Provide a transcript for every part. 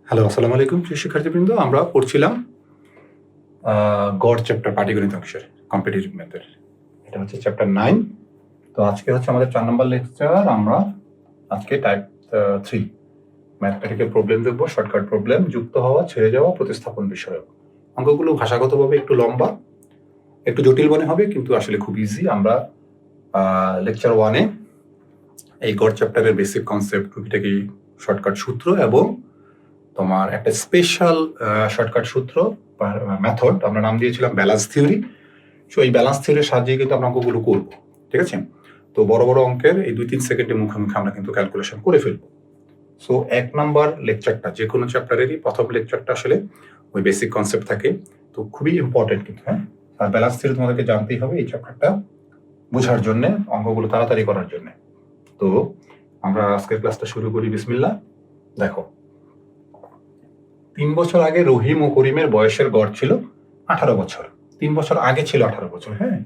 Hello, আসসালামু আলাইকুম প্রিয় শিক্ষার্থীবৃন্দ। আমরা পড়ছিলাম গড় চ্যাপ্টার পাটিগণিত অংশের কম্পিটিটিভ ম্যাথের। এটা হচ্ছে চ্যাপ্টার 9। তো আজকে হচ্ছে আমাদের 4 নম্বর লেকচার। আমরা আজকে টাইপ 3 ম্যাথমেটিক্যাল প্রবলেম দেখব। শর্টকাট প্রবলেম, যুক্ত হওয়া, ছেড়ে যাওয়া, প্রতিস্থাপন বিষয়ক। অঙ্কগুলো ভাষাগতভাবে একটু লম্বা, একটু জটিল মনে হবে, কিন্তু আসলে খুব ইজি। আমরা লেকচার 1-এ এই গড় চ্যাপ্টারের বেসিক কনসেপ্ট, টুকিটাকি শর্টকাট সূত্র এবং তোমার একটা স্পেশাল শর্টকাট সূত্র মেথড আমরা নাম দিয়েছিলাম ব্যালেন্স থিওরি। সো এই ব্যালেন্স থিওরির সাহায্যে কিন্তু আমরা অঙ্কগুলো করবো, ঠিক আছে? তো বড় বড় অঙ্কের এই 2-3 সেকেন্ডের মুখে মুখে আমরা কিন্তু ক্যালকুলেশন করে ফেলবো। সো 1 নাম্বার লেকচারটা, যে কোনো চ্যাপ্টারেরই প্রথম লেকচারটা আসলে ওই বেসিক কনসেপ্ট থাকে, তো খুবই ইম্পর্টেন্ট কিন্তু। হ্যাঁ, আর ব্যালেন্স থিওরি তোমাদেরকে জানতেই হবে এই চ্যাপ্টারটা বোঝার জন্য, অঙ্কগুলো তাড়াতাড়ি করার জন্য। তো আমরা আজকের ক্লাসটা শুরু করি। বিসমিল্লাহ। দেখো, 3 বছর আগে রহিম ও করিমের বয়সের গড় ছিল 18 বছর। 3 বছর আগে ছিল 18 বছর। হ্যাঁ,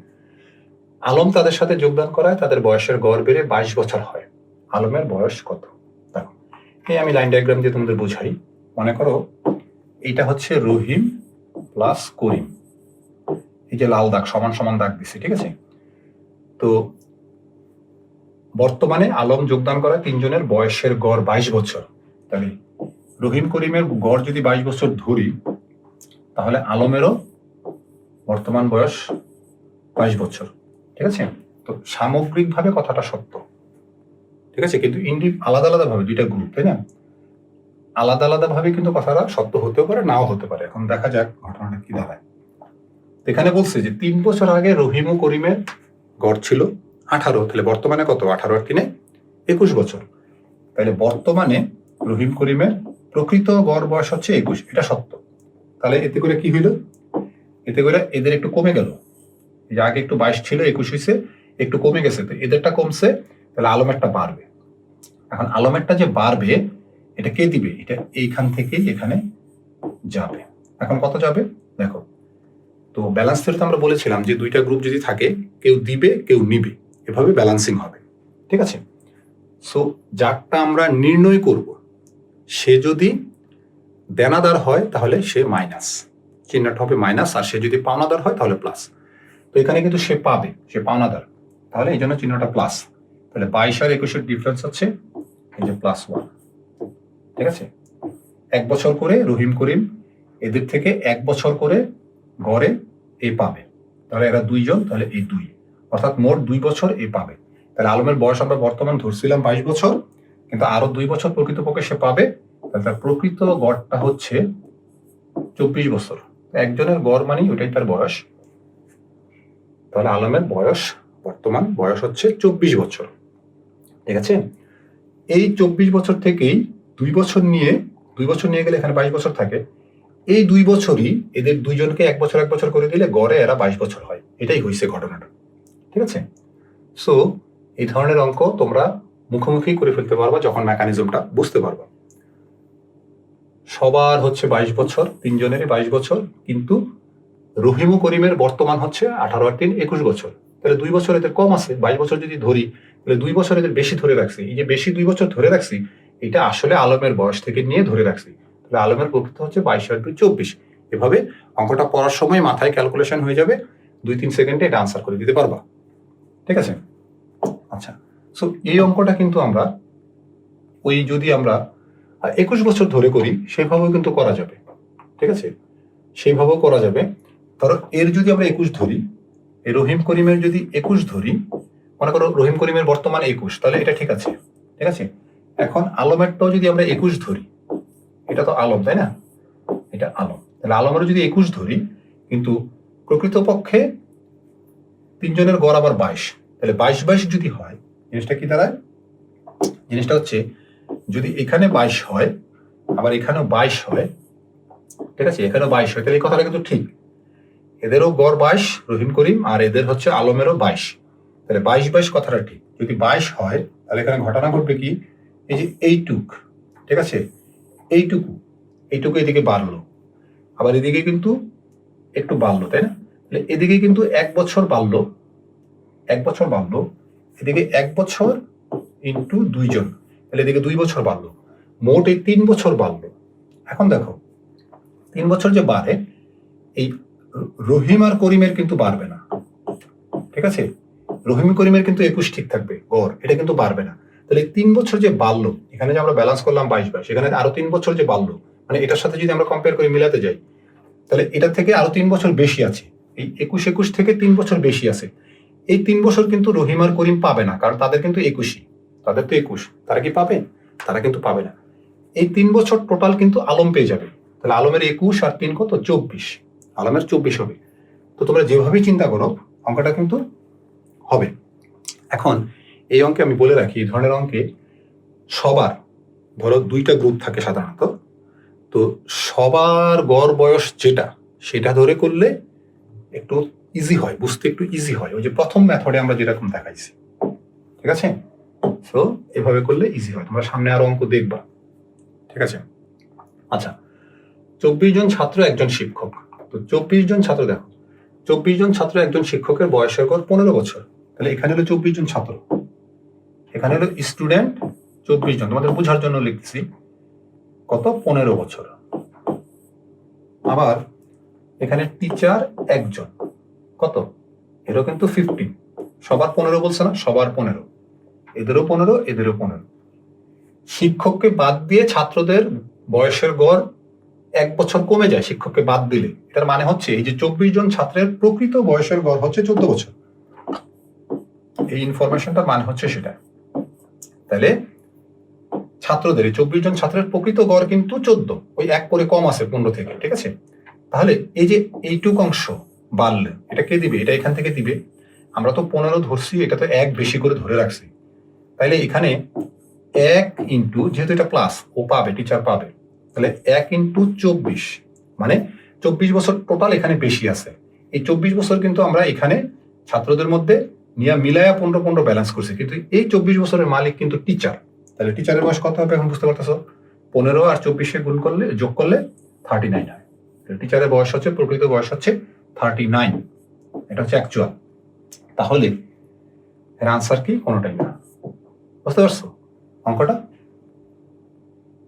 আলম তাদের সাথে যোগদান করায় তাদের বয়সের গড় বেড়ে 22 বছর হয়। আলমের বয়স কত? দেখো, এই আমি লাইন ডায়াগ্রাম দিয়ে তোমাদের বোঝাই। মনে করো এইটা হচ্ছে রহিম প্লাস করিম, এই যে লাল দাগ সমান সমান দাগ দিছি, ঠিক আছে? তো বর্তমানে আলম যোগদান করায় তিনজনের বয়সের গড় 22 বছর। তাহলে রহিম করিমের গড় যদি 22 বছর ধরি, তাহলে আলমেরও বর্তমান বয়স 22 বছর, ঠিক আছে? তো সামগ্রিকভাবে কথাটা সত্য, ঠিক আছে? কিন্তু আলাদা আলাদা ভাবে দুইটা গ্রুপ, তাই না? আলাদা আলাদা ভাবে কিন্তু কথাটা সত্য হতেও পারে, নাও হতে পারে। এখন দেখা যাক ঘটনাটা কি দাঁড়ায়। এখানে বলছে যে 3 বছর আগে রহিম ও করিমের গড় ছিল 18, তাহলে বর্তমানে কত? 18 আর 3 21 বছর। তাহলে বর্তমানে রহিম করিমের প্রকৃত গড় বয়স হচ্ছে 21, এটা সত্য। তাহলে এতে করে কি হইল? এতে করে এদের একটু কমে গেল। যে আগে একটু 22 ছিল, 21 হয়েছে, একটু কমে গেছে। তো এদেরটা কমছে, তাহলে আলমেরটা বাড়বে। এখন আলমেরটা যে বাড়বে, এটা কে দিবে? এটা এইখান থেকে এখানে যাবে। এখন কত যাবে দেখো। তো ব্যালেন্স থিওরিতে আমরা বলেছিলাম যে দুইটা গ্রুপ যদি থাকে, কেউ দিবে কেউ নিবে, এভাবে ব্যালেন্সিং হবে, ঠিক আছে? সো যারটা আমরা নির্ণয় করব, সে যদি দেনাদার হয় তাহলে সে মাইনাস, চিহ্নটা হবে মাইনাস। আর সে যদি পাওনাদার হয় তাহলে প্লাস। তো এখানে কিন্তু সে পাবে, সে পাওনাদার, তাহলে এই জন্য চিহ্নটা প্লাস। তাহলে 22 আর 21-এর ডিফারেন্স হচ্ছে এই যে +1, ঠিক আছে? 1 বছর করে রহিম করিম এদের থেকে 1 বছর করে গড়ে এ পাবে। তাহলে এরা দুইজন, তাহলে এই 2, অর্থাৎ মোট 2 বছর এ পাবে। তাহলে আলমের বয়স আমরা বর্তমান ধরছিলাম 22 বছর, কিন্তু আরো 2 বছর প্রকৃতপক্ষে সে পাবে। তাহলে তার প্রকৃত গড়টা হচ্ছে 24 বছর। একজনের গড় মানেই ওটাই তার বয়স। তাহলে আলমের বয়স, বর্তমান বয়স হচ্ছে 24 বছর, ঠিক আছে? এই 24 বছর থেকেই 2 বছর নিয়ে গেলে এখানে 22 বছর থাকে। এই 2 বছরই এদের দুইজনকে 1 বছর 1 বছর করে দিলে গড়ে এরা 22 বছর হয়। এটাই হয়েছে ঘটনাটা, ঠিক আছে? সো এই ধরনের অঙ্ক তোমরা মুখোমুখি করে ফেলতে পারবা যখন মেকানিজমটা বুঝতে পারবা। সবার হচ্ছে 22 বছর, তিনজনেরই 22 বছর, কিন্তু রহিম ও করিমের বর্তমান হচ্ছে 18 আর 3 21 বছর। তাহলে 2 বছর এদের কম আছে। 22 বছর যদি ধরি, তাহলে 2 বছর এদের বেশি ধরে রাখছি। এই যে বেশি 2 বছর ধরে রাখছি, এটা আসলে আলমের বয়স থেকে নিয়ে ধরে রাখছি। তাহলে আলমের প্রকৃত হচ্ছে 22 আর 2 24। এভাবে অঙ্কটা পড়ার সময় মাথায় ক্যালকুলেশন হয়ে যাবে, 2-3 সেকেন্ডে এটা আনসার করে দিতে পারবা, ঠিক আছে? আচ্ছা, সো এই অঙ্কটা কিন্তু আমরা ওই যদি আমরা 21 বছর ধরে করি, সেভাবেও কিন্তু করা যাবে, ঠিক আছে? সেইভাবেও করা যাবে। ধরো এর যদি আমরা 21 ধরি, এই রহিম করিমের যদি 21 ধরি, মনে করো রহিম করিমের বর্তমান 21, তাহলে এটা ঠিক আছে, ঠিক আছে? এখন আলমেরটাও যদি আমরা 21 ধরি, এটা তো আলম, তাই না? এটা আলম। তাহলে আলমেরও যদি 21 ধরি, কিন্তু প্রকৃতপক্ষে তিনজনের গড় আবার 22, তাহলে 22-22 যদি হয়, জিনিসটা কি দাঁড়ায়? জিনিসটা হচ্ছে যদি এখানে 22 হয়, আবার এখানেও 22 হয়, ঠিক আছে? এখানেও 22 হয়, তাহলে এই কথাটা কিন্তু ঠিক। এদেরও গড় 22 রহিম করিম, আর এদের হচ্ছে আলমেরও 22। তাহলে 22-22 কথাটা ঠিক। যদি 22 হয়, তাহলে এখানে ঘটনা ঘটবে কি? এই যে এইটুক, ঠিক আছে? এইটুকু এদিকে বাড়লো, আবার এদিকে কিন্তু একটু বাড়লো, তাই না? তাহলে এদিকে কিন্তু 1 বছর বাড়লো, 1 বছর বাড়লো, এদিকে 1 বছর ইন্টু 2 জন, তাহলে এদিকে 2 বছর বাড়লো। মোট এই 3 বছর বাড়লো। এখন দেখো 3 বছর যে বাড়ে, এই রহিম আর করিমের কিন্তু বাড়বে না, ঠিক আছে? রহিম করিমের কিন্তু 21 ঠিক থাকবে গড়, এটা কিন্তু বাড়বে না। তাহলে 3 বছর যে বাড়লো, এখানে যে আমরা ব্যালেন্স করলাম 22 এখানে আরো 3 বছর যে বাড়লো, মানে এটার সাথে যদি আমরা কম্পেয়ার করে মিলাতে যাই, তাহলে এটা থেকে আরো 3 বছর বেশি আছে। এই 21 থেকে 3 বছর বেশি আছে। এই 3 বছর কিন্তু রহিম আর করিম পাবে না, কারণ তাদের কিন্তু 21, তাদের তো 21, তারা কি পাবে? তারা কিন্তু পাবে না। এই 3 বছর টোটাল কিন্তু আলম পেয়ে যাবে। তাহলে আলমের 21 আর 3 কত? 24, আলমের 24 হবে। তো তোমরা যেভাবেই চিন্তা করো অঙ্কটা কিন্তু হবে। এখন এই অঙ্কে আমি বলে রাখি, এই ধরনের অঙ্কে সবার ধরো 2টা গ্রুপ থাকে সাধারণত, তো সবার গড় বয়স যেটা, সেটা ধরে করলে একটু ইজি হয়, বুঝতে একটু ইজি হয়, ওই যে প্রথম মেথডে আমরা যেরকম দেখাইছি, ঠিক আছে? তো এভাবে করলে ইজি হয়, তোমরা সামনে আরো অঙ্ক দেখবা, ঠিক আছে? আচ্ছা, 24 জন ছাত্র একজন শিক্ষক, তো 24 জন ছাত্র, দেখো 24 জন ছাত্র একজন শিক্ষকের বয়সের গড় 15 বছর। তাহলে এখানে হলো 24 জন ছাত্র, এখানে হলো স্টুডেন্ট 24 জন, তোমাদের বোঝার জন্য লিখছি কত? 15 বছর। আবার এখানে টিচার একজন, কত? এরও কিন্তু 15, সবার 15 বলছে না? সবার 15, এদেরও 15, এদেরও 15। শিক্ষককে বাদ দিয়ে ছাত্রদের বয়সের গড় 1 বছর কমে যায় শিক্ষককে বাদ দিলে। এটার মানে হচ্ছে এই যে 24 জন ছাত্রের প্রকৃত বয়সের গড় হচ্ছে 14 বছর। এই ইনফরমেশনটার মানে হচ্ছে সেটা। তাহলে ছাত্রদের, এই 24 জন ছাত্রের প্রকৃত গড় কিন্তু 14, ওই 1 করে কম আছে 15 থেকে, ঠিক আছে? তাহলে এই যে এইটুক অংশ বাড়লে এটা কে দিবে? এটা এখান থেকে দিবে। আমরা তো 15 ধরছি, এটা তো 1 বেশি করে ধরে রাখছি, তাইলে এখানে 1 ইন্টু, যেহেতু এটা প্লাস, ও পাবে, টিচার পাবে, তাহলে 1 ইন্টু 24, মানে 24 বছর টোটাল এখানে বেশি আছে। এই 24 বছর কিন্তু আমরা এখানে ছাত্রদের মধ্যে নিয়ে মিলায়া 15 ব্যালেন্স করছি, কিন্তু এই 24 বছরের মালিক কিন্তু টিচার। তাহলে টিচারের বয়স কত হবে এখন বুঝতে পারতেছো? 15 আর 24 গুণ করলে, যোগ করলে 39 হয়। টিচারের বয়স হচ্ছে, প্রকৃত বয়স হচ্ছে 39, এটা হচ্ছে অ্যাকচুয়াল। তাহলে এর আনসার কি? কোনোটাই না। বুঝতে পারছো অঙ্কটা?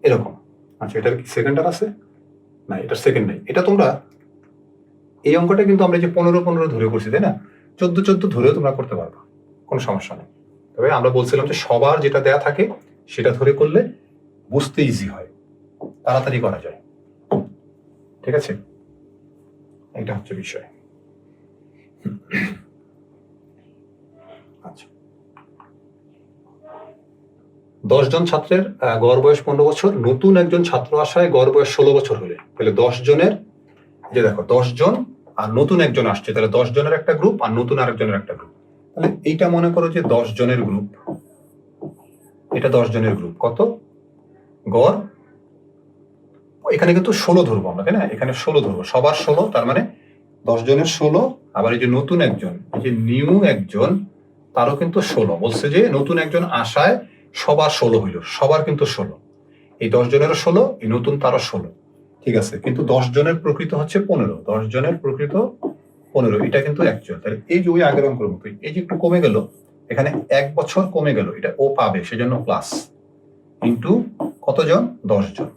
এরকম। আচ্ছা, এটার কি সেকেন্ডার আছে? না, এটার সেকেন্ড নেই। এটা তোমরা এই অঙ্কটা কিন্তু আমরা যে 15 ধরে করছি, তাই না? 14 ধরেও তোমরা করতে পারবা, কোনো সমস্যা নেই। তবে আমরা বলছিলাম যে সবার যেটা দেয়া থাকে সেটা ধরে করলে বুঝতে ইজি হয়, তাড়াতাড়ি করা যায়, ঠিক আছে? এটা হচ্ছে বিষয়। আচ্ছা, 10 জন ছাত্রের গড় বয়স 15 বছর, নতুন একজন ছাত্র আসায় গড় বয়স 16 বছর হলে, তাহলে 10 জনের, যে দেখো 10 জন আর নতুন একজন আসছে, তাহলে 10 জনের একটা গ্রুপ আর নতুন আরেকজনের একটা গ্রুপ। তাহলে এইটা মনে করো যে 10 জনের গ্রুপ, এটা 10 জনের গ্রুপ, কত গড়? এখানে কিন্তু 16 ধরবো আমরা, তাই না? এখানে 16 ধরবো, সবার 16, তার মানে 10 জনের 16। আবার এই যে নতুন একজন, এই যে নিউ একজন, তারও কিন্তু 16, বলছে যে নতুন একজন আসায় সবার 16 হইল, সবার কিন্তু 16, এই 10 জনেরও 16, এই নতুন তারও 16, ঠিক আছে? কিন্তু 10 জনের প্রকৃত হচ্ছে 15, 10 জনের প্রকৃত 15, এটা কিন্তু অ্যাকচুয়াল। তাহলে এই যে ওই আগের অঙ্কের মতো, এই যে একটু কমে গেল, এখানে 1 বছর কমে গেল, এটা ও পাবে, সেজন্য প্লাস, ইন্টু কতজন? 10 জন,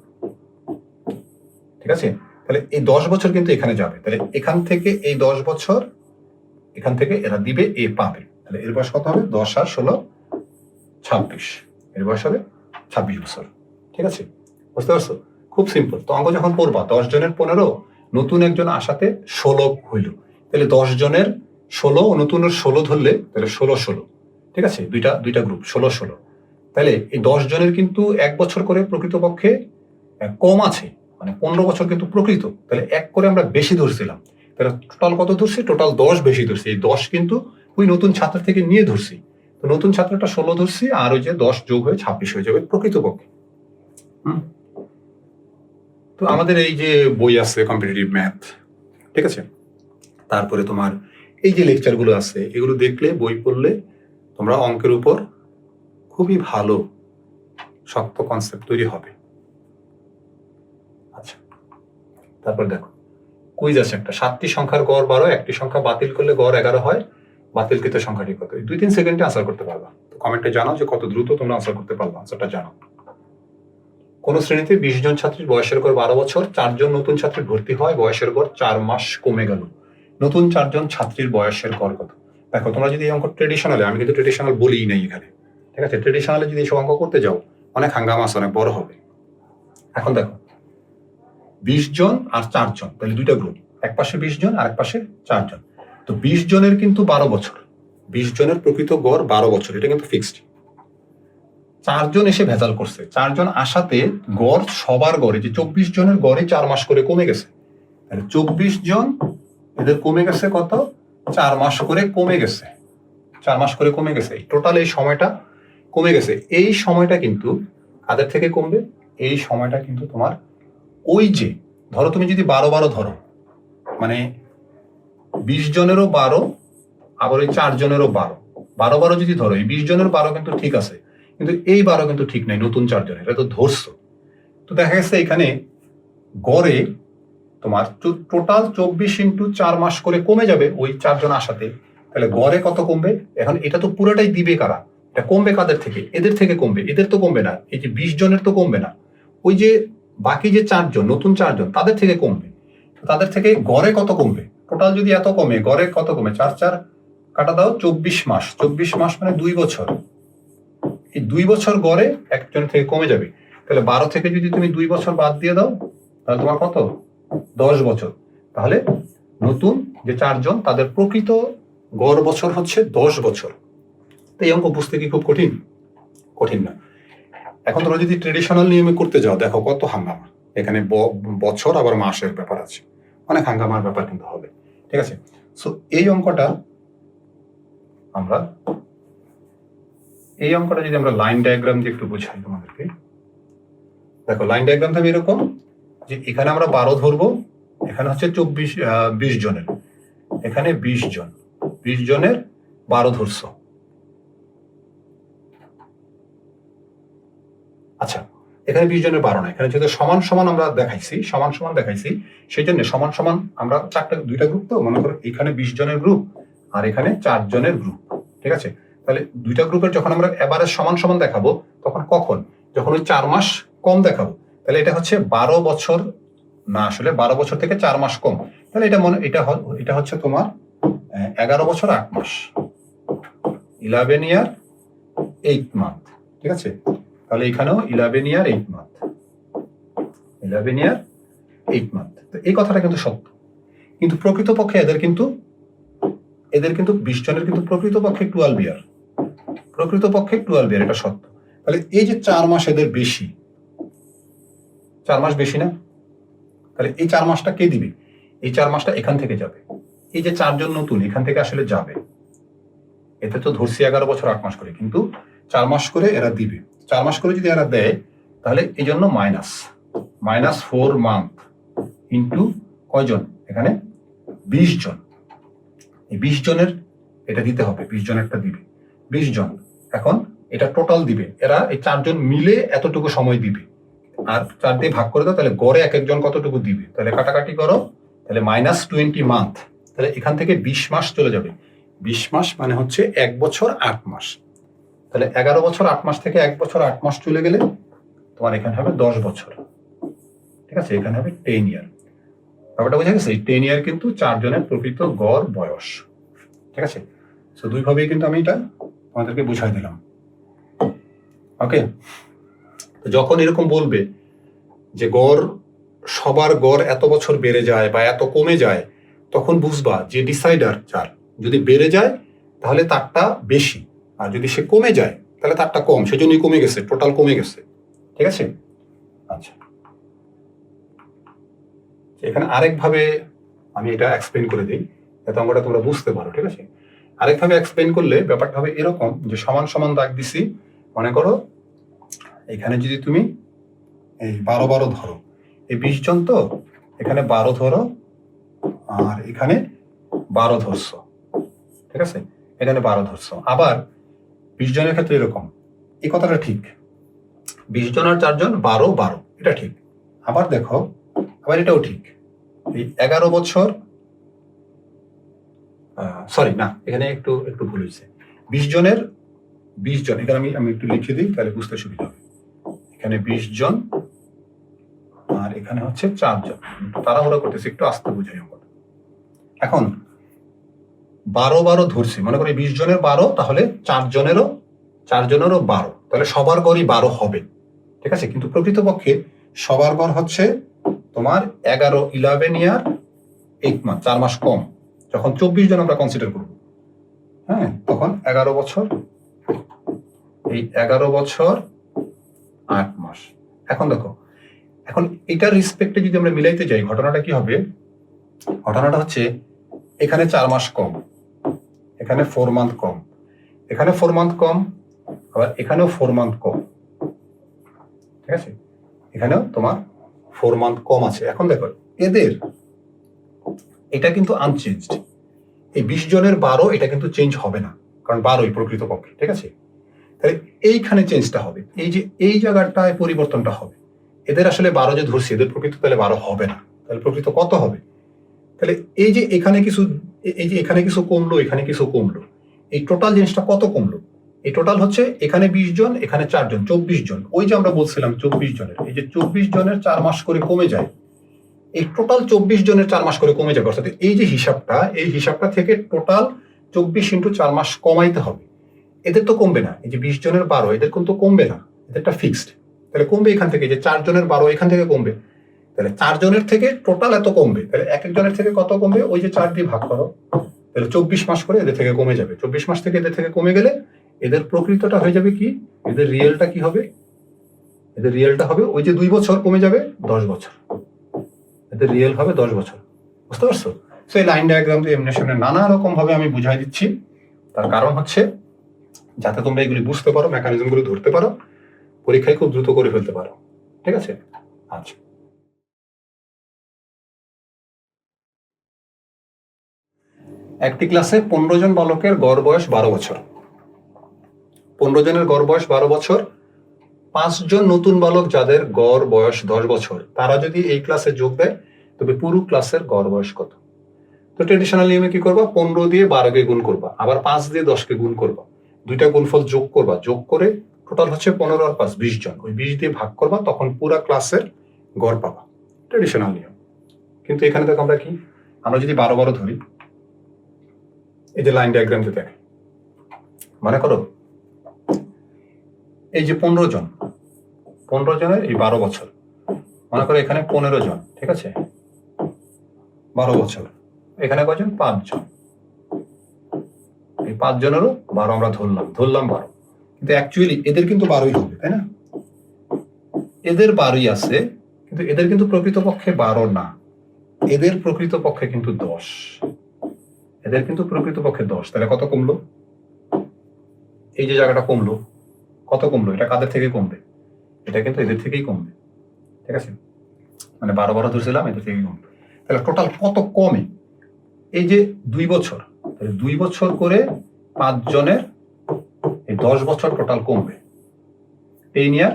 ঠিক আছে? তাহলে এই 10 বছর কিন্তু এখানে যাবে, তাহলে এখান থেকে এই 10 বছর, এখান থেকে এরা দিবে, এ পাবে। তাহলে এর বয়স কত হবে? 10 আর 16 26, এর বয়স হবে 26 বছর, ঠিক আছে? বুঝতে পারছো? খুব সিম্পল। তো অঙ্ক যখন পড়বা, 10 জনের 15, নতুন একজন আসাতে 16 হইল, তাহলে 10 জনের 16 ও নতুনের 16 ধরলে, তাহলে 16, ঠিক আছে? দুইটা গ্রুপ, 16। তাহলে এই 10 জনের কিন্তু 1 বছর করে প্রকৃতপক্ষে কম আছে, মানে 15 বছর কিন্তু প্রকৃত, তাহলে 1 করে আমরা বেশি ধরছিলাম, তাহলে টোটাল কত ধরছি? টোটাল 10 বেশি ধরছি। এই 10 কিন্তু ওই নতুন ছাত্র থেকে নিয়ে ধরছি, তো নতুন ছাত্রটা 16 ধরছি, আর ওই যে 10 যোগ হয়ে 26 হয়ে যাবে প্রকৃতপক্ষে। তো আমাদের এই যে বই আছে কম্পিটিটিভ ম্যাথ, ঠিক আছে, তারপরে তোমার এই যে লেকচারগুলো আছে, এগুলো দেখলে, বই পড়লে তোমরা অঙ্কের উপর খুবই ভালো শক্ত কনসেপ্ট তৈরি হবে। আচ্ছা, তারপর দেখো কুইজ আছে একটা, 7টি সংখ্যার গড় 12, একটি সংখ্যা বাতিল করলে গড় 11 হয়, বাতিলকৃত সংখ্যাটি কত? 2-3 সেকেন্ডে আনসার করতে পারবা। তো কমেন্টে জানাও যে কত দ্রুত তোমরা আনসার করতে পারবা, আনসারটা জানাও। কোন শ্রেণীতে 20 জন ছাত্রীর বয়সের গড় 12 বছর, 4 জন নতুন ছাত্রী ভর্তি হয়, বয়সের গড় 4 মাস কমে গেল, নতুন 4 জন ছাত্রীর বয়সের গড় কত? দেখো তোমরা যদি এই অঙ্ক ট্রেডিশনালে, আমি কিন্তু ট্রেডিশনাল বলিই নাই এখানে, ঠিক আছে, ট্রেডিশনালে যদি এইসব অঙ্ক করতে যাও অনেক হাঙ্গামা আছে, অনেক বড় হবে। এখন দেখো 20 জন আর 4 জন, তাহলে দুইটা গ্রুপ, এক পাশে 20 জন আর এক পাশে 4 জন। তো 20 জনের কিন্তু 12 বছর, 20 জনের প্রকৃত গড় 12 বছর, এটা কিন্তু ফিক্সড। 4 জন এসে ভেজাল করছে, 4 জন আসাতে গড় সবার গড়ে যে 24 জনের গড়ে 4 মাস করে কমে গেছে। তাহলে 24 জন এদের কমে গেছে কত? 4 মাস করে কমে গেছে, 4 মাস করে কমে গেছে, টোটাল এই সময়টা কমে গেছে। এই সময়টা কিন্তু কাদের থেকে কমবে? এই সময়টা কিন্তু তোমার ওই যে ধরো তুমি যদি 12 ধরো, মানে 20 জনেরও 12, আবার ওই 4 জনেরও 12 যদি ধরো, এই 20 জনের 12 কিন্তু ঠিক আছে, কিন্তু এই 12 কিন্তু ঠিক নাই, নতুন 4 জনের, এটা তো ধরছো। তো দেখা গেছে এখানে গড়ে তোমার টোটাল 24 ইন্টু 4 মাস করে কমে যাবে ওই 4 জন আসাতে। তাহলে গড়ে কত কমবে? এখন এটা তো পুরোটাই দিবে কারা? এটা কমবে কাদের থেকে? এদের থেকে কমবে, এদের তো কমবে না, এই যে 20 জনের তো কমবে না, ওই যে বাকি যে 4 জন, নতুন 4 জন, তাদের থেকে কমবে। তাদের থেকে গড়ে কত কমবে? টোটাল যদি এত কমে, গড়ে কত কমে? 4 4 কাটা দাও, 24 মাস, 24 মাস মানে 2 বছর। এই 2 বছর গড়ে একজন থেকে কমে যাবে। তাহলে 12 থেকে যদি তুমি 2 বছর বাদ দিয়ে দাও, তাহলে তোমার কত? 10 বছর। তাহলে নতুন যে 4 জন, তাদের প্রকৃত গড় বছর হচ্ছে 10 বছর। তো এই অঙ্ক বুঝতে কি খুব কঠিন? কঠিন না। এখন তোমরা যদি ট্রেডিশনাল নিয়মে করতে যাও, দেখো কত হাঙ্গামা এখানে, বছর আবার মাসের ব্যাপার আছে, অনেক হাঙ্গামার ব্যাপার কিন্তু হবে, ঠিক আছে। সো এই অঙ্কটা যদি আমরা লাইন ডায়াগ্রাম দিয়ে একটু বোঝাই তোমাদেরকে, দেখো লাইন ডায়াগ্রামটা এরকম যে এখানে আমরা 12 ধরবো, এখানে হচ্ছে 20 জনের, এখানে 20 জন, 20 জনের 12 ধরছো। আচ্ছা, এখানে 20 জনের 12 না, এখানে যেহেতু সমান সমান আমরা দেখাইছি, সমান সমান দেখাইছি, সেই জন্য সমান সমান আমরা দুইটা গ্রুপ, তো মনে করো এখানে 20 জনের গ্রুপ আর এখানে 4 জনের গ্রুপ, ঠিক আছে। তাহলে দুইটা গ্রুপের যখন আমরা এবারে সমান সমান দেখাবো, তখন কখন? যখন ওই 4 মাস কম দেখাবো। তাহলে এটা হচ্ছে 12 বছর না, আসলে 12 বছর থেকে 4 মাস কম। তাহলে এটা হচ্ছে তোমার 11 বছর 8 মাস, 11 ইয়ার 8 মান্থ, ঠিক আছে। তাহলে এখানেও 11 ইয়ার 8 মান্থ, 11 ইয়ার 8 মান্থ। তো এই কথাটা কিন্তু সত্য, কিন্তু প্রকৃতপক্ষে এদের কিন্তু 20 জনের কিন্তু প্রকৃতপক্ষে 12 ইয়ার, প্রকৃতপক্ষে 12 ইয়ার, এটা সত্য। তাহলে এই যে 4 মাস এদের বেশি, 4 মাস বেশি না? তাহলে এই 4 মাসটা কে দিবে? এই 4 মাসটা এখান থেকে যাবে, এই যে 4 জন নতুন এখান থেকে আসলে যাবে। এতে তো ধরছি 11 বছর 8 মাস করে, কিন্তু 4 মাস করে এরা দিবে। 4 মাস করে যদি এরা দেয়, তাহলে এই জন্য -4 মান্থ ইন্টু কয়জন? এখানে 20 জন, এই 20 জনের এটা দিতে হবে, 20 জনেরটা দিবে, 20 জন। এখন এটা টোটাল দিবে, এরা এই 4 জন মিলে এতটুকু সময় দিবে, আর 4 দিয়ে ভাগ করে দাও, তাহলে গড়ে এক একজন কতটুকু দিবে, তাহলে কাটাকাটি করো, তাহলে -20 মান্থ। তাহলে এখান থেকে 20 মাস চলে যাবে, 20 মাস মানে হচ্ছে 1 বছর 8 মাস। তাহলে 11 বছর 8 মাস থেকে 1 বছর 8 মাস চলে গেলে তোমার এখানে হবে 10 বছর, ঠিক আছে, এখানে হবে 10 ইয়ার। ব্যাপারটা বোঝা গেছে? এই 10 ইয়ার কিন্তু 4 জনের প্রকৃত গড় বয়স, ঠিক আছে। সো দুইভাবেই কিন্তু আমি এটা তোমাদেরকে বুঝাই দিলাম, ওকে। তো যখন এরকম বলবে যে সবার গড় এত বছর বেড়ে যায় বা এত কমে যায়, তখন বুঝবা যে ডিসাইডার যার যদি বেড়ে যায় তাহলে তারটা বেশি, আর যদি সে কমে যায় তাহলে তারটা কম, সেজন্যই কমে গেছে, টোটাল কমে গেছে, ঠিক আছে। আচ্ছা, এখানে আরেকভাবে আমি এটা এক্সপ্লেন করে দিই, যাতে অঙ্কটা তোমরা বুঝতে পারো, ঠিক আছে। আরেকভাবে এক্সপ্লেন করলে ব্যাপারটা হবে এরকম যে সমান সমান দাগ দিছি, মনে করো এখানে যদি তুমি এই 12 ধরো, এই 20 জন তো এখানে 12 ধরো, আর এখানে 12 ধরছো, ঠিক আছে, এখানে 12 ধরছো। আবার 20 জনের ক্ষেত্রে এরকম, এই কথাটা ঠিক, 20 জন আর 4 জন 12 12, এটা ঠিক। আবার দেখো, আবার এটাও ঠিক, এই 11 বছর, সরি না, এখানে একটু ভুল হয়েছে, 20 জনের 20 জন, এখানে আমি একটু লিখে দিই, তাহলে বুঝতে সুবিধা হবে। এখানে 20 জন এখানে হচ্ছে 4 জন। একটু তাড়াহুড়া করতেছি, একটু আস্তে বুঝাই আমরা। এখন 12 ধরছি, মনে করি 20 জনের 12, তাহলে 4 জনেরও 12, তাহলে সবার গড়ই 12 হবে, ঠিক আছে। কিন্তু প্রকৃতপক্ষে সবার গড় হচ্ছে তোমার 11 ইয়ার 8 মাস, 4 মাস কম। যখন 24 জন আমরা কনসিডার করব, হ্যাঁ, তখন 11 বছর, এই 11 বছর 8 মাস। এখন দেখো, এখন এটার রিসপেক্টে যদি আমরা মিলাইতে যাই, ঘটনাটা কি হবে? ঘটনাটা হচ্ছে এখানে 4 মাস কম, এখানে 4 মান্থ কম, এখানে 4 মান্থ কম, আবার এখানেও 4 মান্থ কম, ঠিক আছে। এখানেও তোমার 4 মান্থ কম আছে। এখন দেখো এদের এটা কিন্তু আনচেঞ্জড, এই 20 জনের 12 এটা কিন্তু চেঞ্জ হবে না, কারণ 12ই প্রকৃতপক্ষে, ঠিক আছে। তাহলে এইখানে চেঞ্জটা হবে, এই যে এই জায়গাটায় পরিবর্তনটা হবে। এদের আসলে 12 যে ধরছি, এদের প্রকৃত তাহলে 12 হবে না, তাহলে প্রকৃত কত হবে? তাহলে এই যে এখানে কিছু, এই যে এখানে কিছু কমলো, এখানে কিছু কমলো, এই টোটাল জিনিসটা কত কমলো? এই টোটাল হচ্ছে এখানে 20 জন, এখানে 4 জন, 24 জন। ওই যে আমরা বলছিলাম 24 জনের, এই যে 24 জনের 4 মাস করে কমে যায়, এই টোটাল 24 জনের 4 মাস করে কমে যাবে। অর্থাৎ এই যে হিসাবটা, এই হিসাবটা থেকে টোটাল 24 ইন্টু 4 মাস কমাইতে হবে। এদের তো কমবে না, এই যে 20 জনের 12 এদের কিন্তু কমবে না, এদেরটা ফিক্সড। তাহলে কমবে এখান থেকে, যে 4 জনের 12 এখান থেকে কমবে, তাহলে 4 জনের থেকে টোটাল এত কমবে। তাহলে এক একজনের থেকে কত কমবে? ওই যে 4 দিয়ে ভাগ করো, তাহলে 24 মাস করে এদের থেকে কমে যাবে। 24 মাস থেকে এদের থেকে কমে গেলে এদের প্রকৃতটা হয়ে যাবে কি? এদের রিয়েলটা কি হবে? এদের রিয়েলটা হবে ওই যে 2 বছর কমে যাবে 10 বছর, এদের রিয়েল হবে 10 বছর। বুঝতে পারছো? সো এই লাইন ডায়াগ্রাম দিয়ে এমনি সামনে নানা রকম ভাবে আমি বুঝাই দিচ্ছি। তার কারণ হচ্ছে যাতে তোমরা এগুলি বুঝতে পারো, মেকানিজম গুলো ধরতে পারো, পরীক্ষায় খুব দ্রুত করে ফেলতে পারো, ঠিক আছে। আচ্ছা, একটি ক্লাসে 15 জন বালকের গড় বয়স 12 বছর। 15 জনের গড় বয়স 12 বছর। 5 জন নতুন বালক যাদের গড় বয়স 10 বছর, তারা যদি এই ক্লাসে যোগ দেয় তবে পুরো ক্লাসের গড় বয়স কত? তো ট্রেডিশনাল নিয়মে কি করবা? 15 দিয়ে 12কে গুণ করবা, আবার 5 দিয়ে 10কে গুণ করবা, দুইটা গুণফল যোগ করবা, যোগ করে টোটাল হচ্ছে 15 আর 5 20 জন, ওই 20 দিয়ে ভাগ করবা, তখন পুরা ক্লাসের গড় পাবা। ট্রেডিশনাল নিয়ম। কিন্তু এখানে দেখো আমরা কি, আমরা যদি 12 ধরি, এই যে লাইন ডায়াগ্রামতে দেখে, মনে করো এই যে 15 জন, 15 জনের এই 12 বছর, মনে করো এখানে 15 জন, ঠিক আছে, 12 বছর, এখানে কয়জন? 5 জন, এই 5 জনেরও 12 আমরা ধরলাম 12, কিন্তু অ্যাকচুয়ালি এদের কিন্তু 12ই হবে, তাই না? এদের 12ই আছে, কিন্তু এদের কিন্তু প্রকৃতপক্ষে 12 না, এদের প্রকৃতপক্ষে কিন্তু 10, এদের কিন্তু প্রকৃতপক্ষে 10। তাহলে কত কমলো? এই যে জায়গাটা কমলো, কত কমলো? এটা কাদের থেকে কমবে? এটা কিন্তু এদের থেকেই কমবে, ঠিক আছে। মানে 12 ধরছিলাম, এদের থেকেই কমবে। তাহলে টোটাল কত কমে? এই যে 2 বছর, তাহলে 2 বছর করে 5 জনের এই 10 বছর টোটাল কমবে, 10 ইয়ার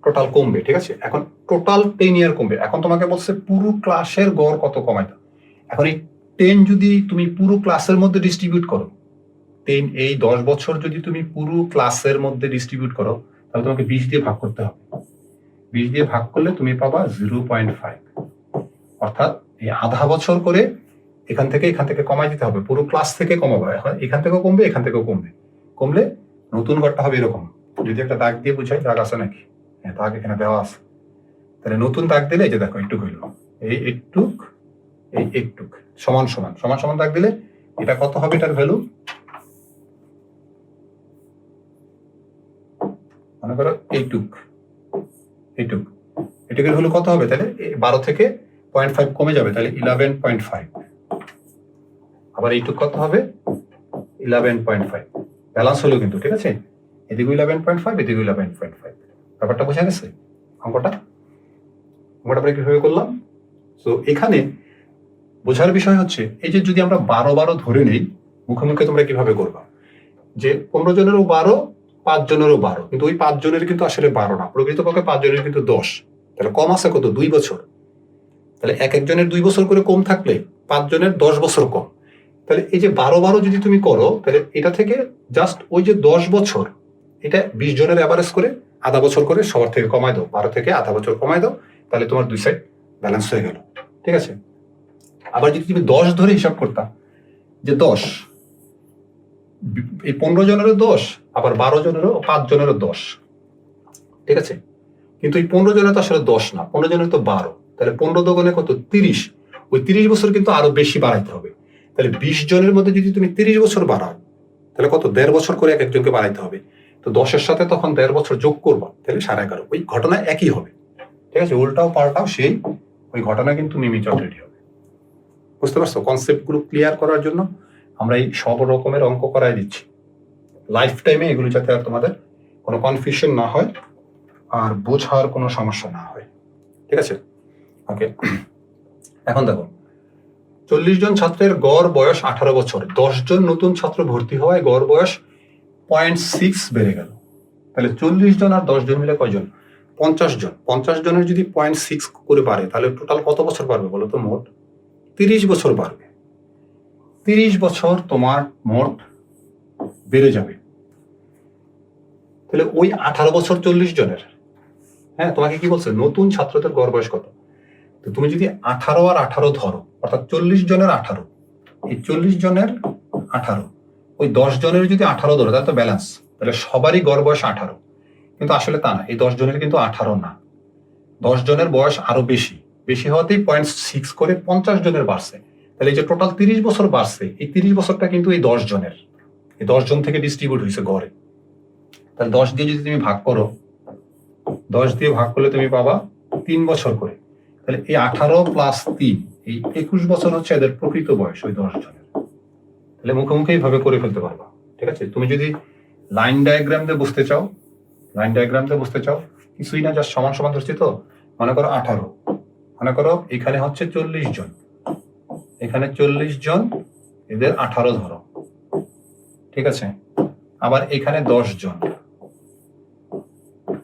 টোটাল কমবে, ঠিক আছে। এখন টোটাল 10 ইয়ার কমবে। এখন তোমাকে বলছে পুরো ক্লাসের গড় কত কমাইতে। এখন এই 10 যদি তুমি পুরো ক্লাসের মধ্যে ডিস্ট্রিবিউট করো, 10 এই 10 বছর যদি তুমি পুরো ক্লাসের মধ্যে ডিস্ট্রিবিউট করো, তাহলে তোমাকে 20 দিয়ে ভাগ করতে হবে। 20 দিয়ে ভাগ করলে তুমি পাবা 0.5, অর্থাৎ এই আধা বছর করে এখান থেকে কমাই দিতে হবে, পুরো ক্লাস থেকে কমাবে। এখন এখান থেকেও কমবে, এখান থেকেও কমবে, কমলে নতুন গড়টা হবে এরকম। যদি একটা দাগ দিয়ে বুঝাই, দাগ আছে নাকি? হ্যাঁ, দাগ এখানে দেওয়া আছে। তাহলে নতুন দাগ দিলে এই যে দেখো একটুক হইল, এই একটুক, এই একটুক, সমান সমান সমান সমান দাগ দিলে এটা কত হবে? এটার ভ্যালু মনে করো এইটুক, এইটুক, এটুকের ভ্যালু কত হবে? তাহলে 12 থেকে 0.5 কমে যাবে, তাহলে 11.5। আবার এইটুক কত হবে? 11.5। ব্যালেন্স হলো কিন্তু, ঠিক আছে। এদিকে 11.5, এদিকে 11.5। ব্যাপারটা বোঝা গেছে? অঙ্কটা আমরা কিভাবে করলাম? তো এখানে বোঝার বিষয় হচ্ছে এই যে যদি আমরা 12 ধরে নেই, মুখে মুখে তোমরা কিভাবে করবা? যে 15 জনেরও 12, 5 জনেরও 12, কিন্তু ওই 5 জনের কিন্তু আসলে 12 না, প্রকৃতপক্ষে 5 জনের কিন্তু 10। তাহলে কম আছে কত? 2 বছর। তাহলে এক একজনের 2 বছর করে কম থাকলে 5 জনের 10 বছর কম। তাহলে এই যে 12 যদি তুমি করো, তাহলে এটা থেকে জাস্ট ওই যে 10 বছর, এটা 20 জনের অ্যাভারেজ করে আধা বছর করে সবার থেকে কমায় দাও, 12 থেকে আধা বছর কমায় দাও, তাহলে তোমার দুই সাইড ব্যালেন্স হয়ে গেল। ঠিক আছে, আবার যদি তুমি 10 ধরে হিসাব করতা, যে 10 এই 15 জনেরও 10, আবার 12 জনেরও 5 জনেরও 10। ঠিক আছে, কিন্তু এই 15 জনের তো আসলে 10 না, 15 জনের তো 12, তাহলে 15 দোকানে কত 30, ওই 30 বছর কিন্তু আরো বেশি বাড়াইতে হবে। তাহলে 20 জনের মধ্যে যদি তুমি 30 বছর বাড়াও, তাহলে কত 1.5 বছর করে এক একজনকে বাড়াইতে হবে। তো 10-এর সাথে তখন 1.5 বছর যোগ করবা, তাহলে 11.5। ওই ঘটনা একই হবে। ঠিক আছে, উল্টাও পাল্টাও সেই ওই ঘটনা কিন্তু মিমি চক্রেরই হবে। বুঝতে পারছো? কনসেপ্ট গুলো ক্লিয়ার করার জন্য আমরা এই সব রকমের অঙ্ক করাই দিচ্ছি লাইফ টাইমে, এগুলো যাতে আর তোমাদের কোনো কনফিউশন না হয় আর বোঝার কোনো সমস্যা না হয়। ঠিক আছে, ওকে। এখন দেখো, 40 জন ছাত্রের গড় বয়স 18 বছর, 10 জন নতুন ছাত্র ভর্তি হওয়ায় গড় বয়স 0.6 বেড়ে গেল। তাহলে 40 জন আর 10 জন মিলে কয়জন? 50 জন। 50 জনের যদি 0.6 করে বাড়ে, তাহলে টোটাল কত বছর বাড়বে বলো তো? মোট 30 বছর বাড়বে। 30 বছর তোমার মোট বেড়ে যাবে। তাহলে ওই 18 বছর 40 জনের, হ্যাঁ, তোমাকে কি বলছে? নতুন ছাত্রদের গড় বয়স কত? তো তুমি যদি 18 আর 18 ধরো, অর্থাৎ 40 জনের 18, এই 40 জনের 18, ওই 10 জনের যদি 18 ধরো, তাহলে তো ব্যালেন্স, তাহলে সবারই গড় বয়স 18। কিন্তু আসলে তা না, এই 10 জনের কিন্তু 18 না, 10 জনের বয়স আরো বেশি। বেশি হওয়াতেই 0.6 করে 50 জনের বাড়ছে। তাহলে এই যে টোটাল 30 বছর বাড়ছে, এই 30 বছরটা কিন্তু এই 10 জনের, এই 10 জন থেকে ডিস্ট্রিবিউট হয়েছে গড়ে। তাহলে 10 দিয়ে যদি তুমি ভাগ করো, 10 দিয়ে ভাগ করলে তুমি পাবা 3 বছর করে। তাহলে এই 18 প্লাস 3, এই 21 বছর হচ্ছে এদের প্রকৃত বয়স ওই 10 জনের। তাহলে মুখোমুখি এইভাবে করে ফেলতে পারবা। ঠিক আছে, তুমি যদি লাইন ডায়াগ্রাম দিয়ে বুঝতে চাও, লাইন ডায়াগ্রাম দিয়ে বুঝতে চাও, কিছুই না, জাস্ট সমান সমান ধরছি তো। মনে করো 18, মনে করো এখানে হচ্ছে 40 জন, এখানে 40 জন, এদের 18 ধরো। ঠিক আছে, আবার এখানে 10 জন,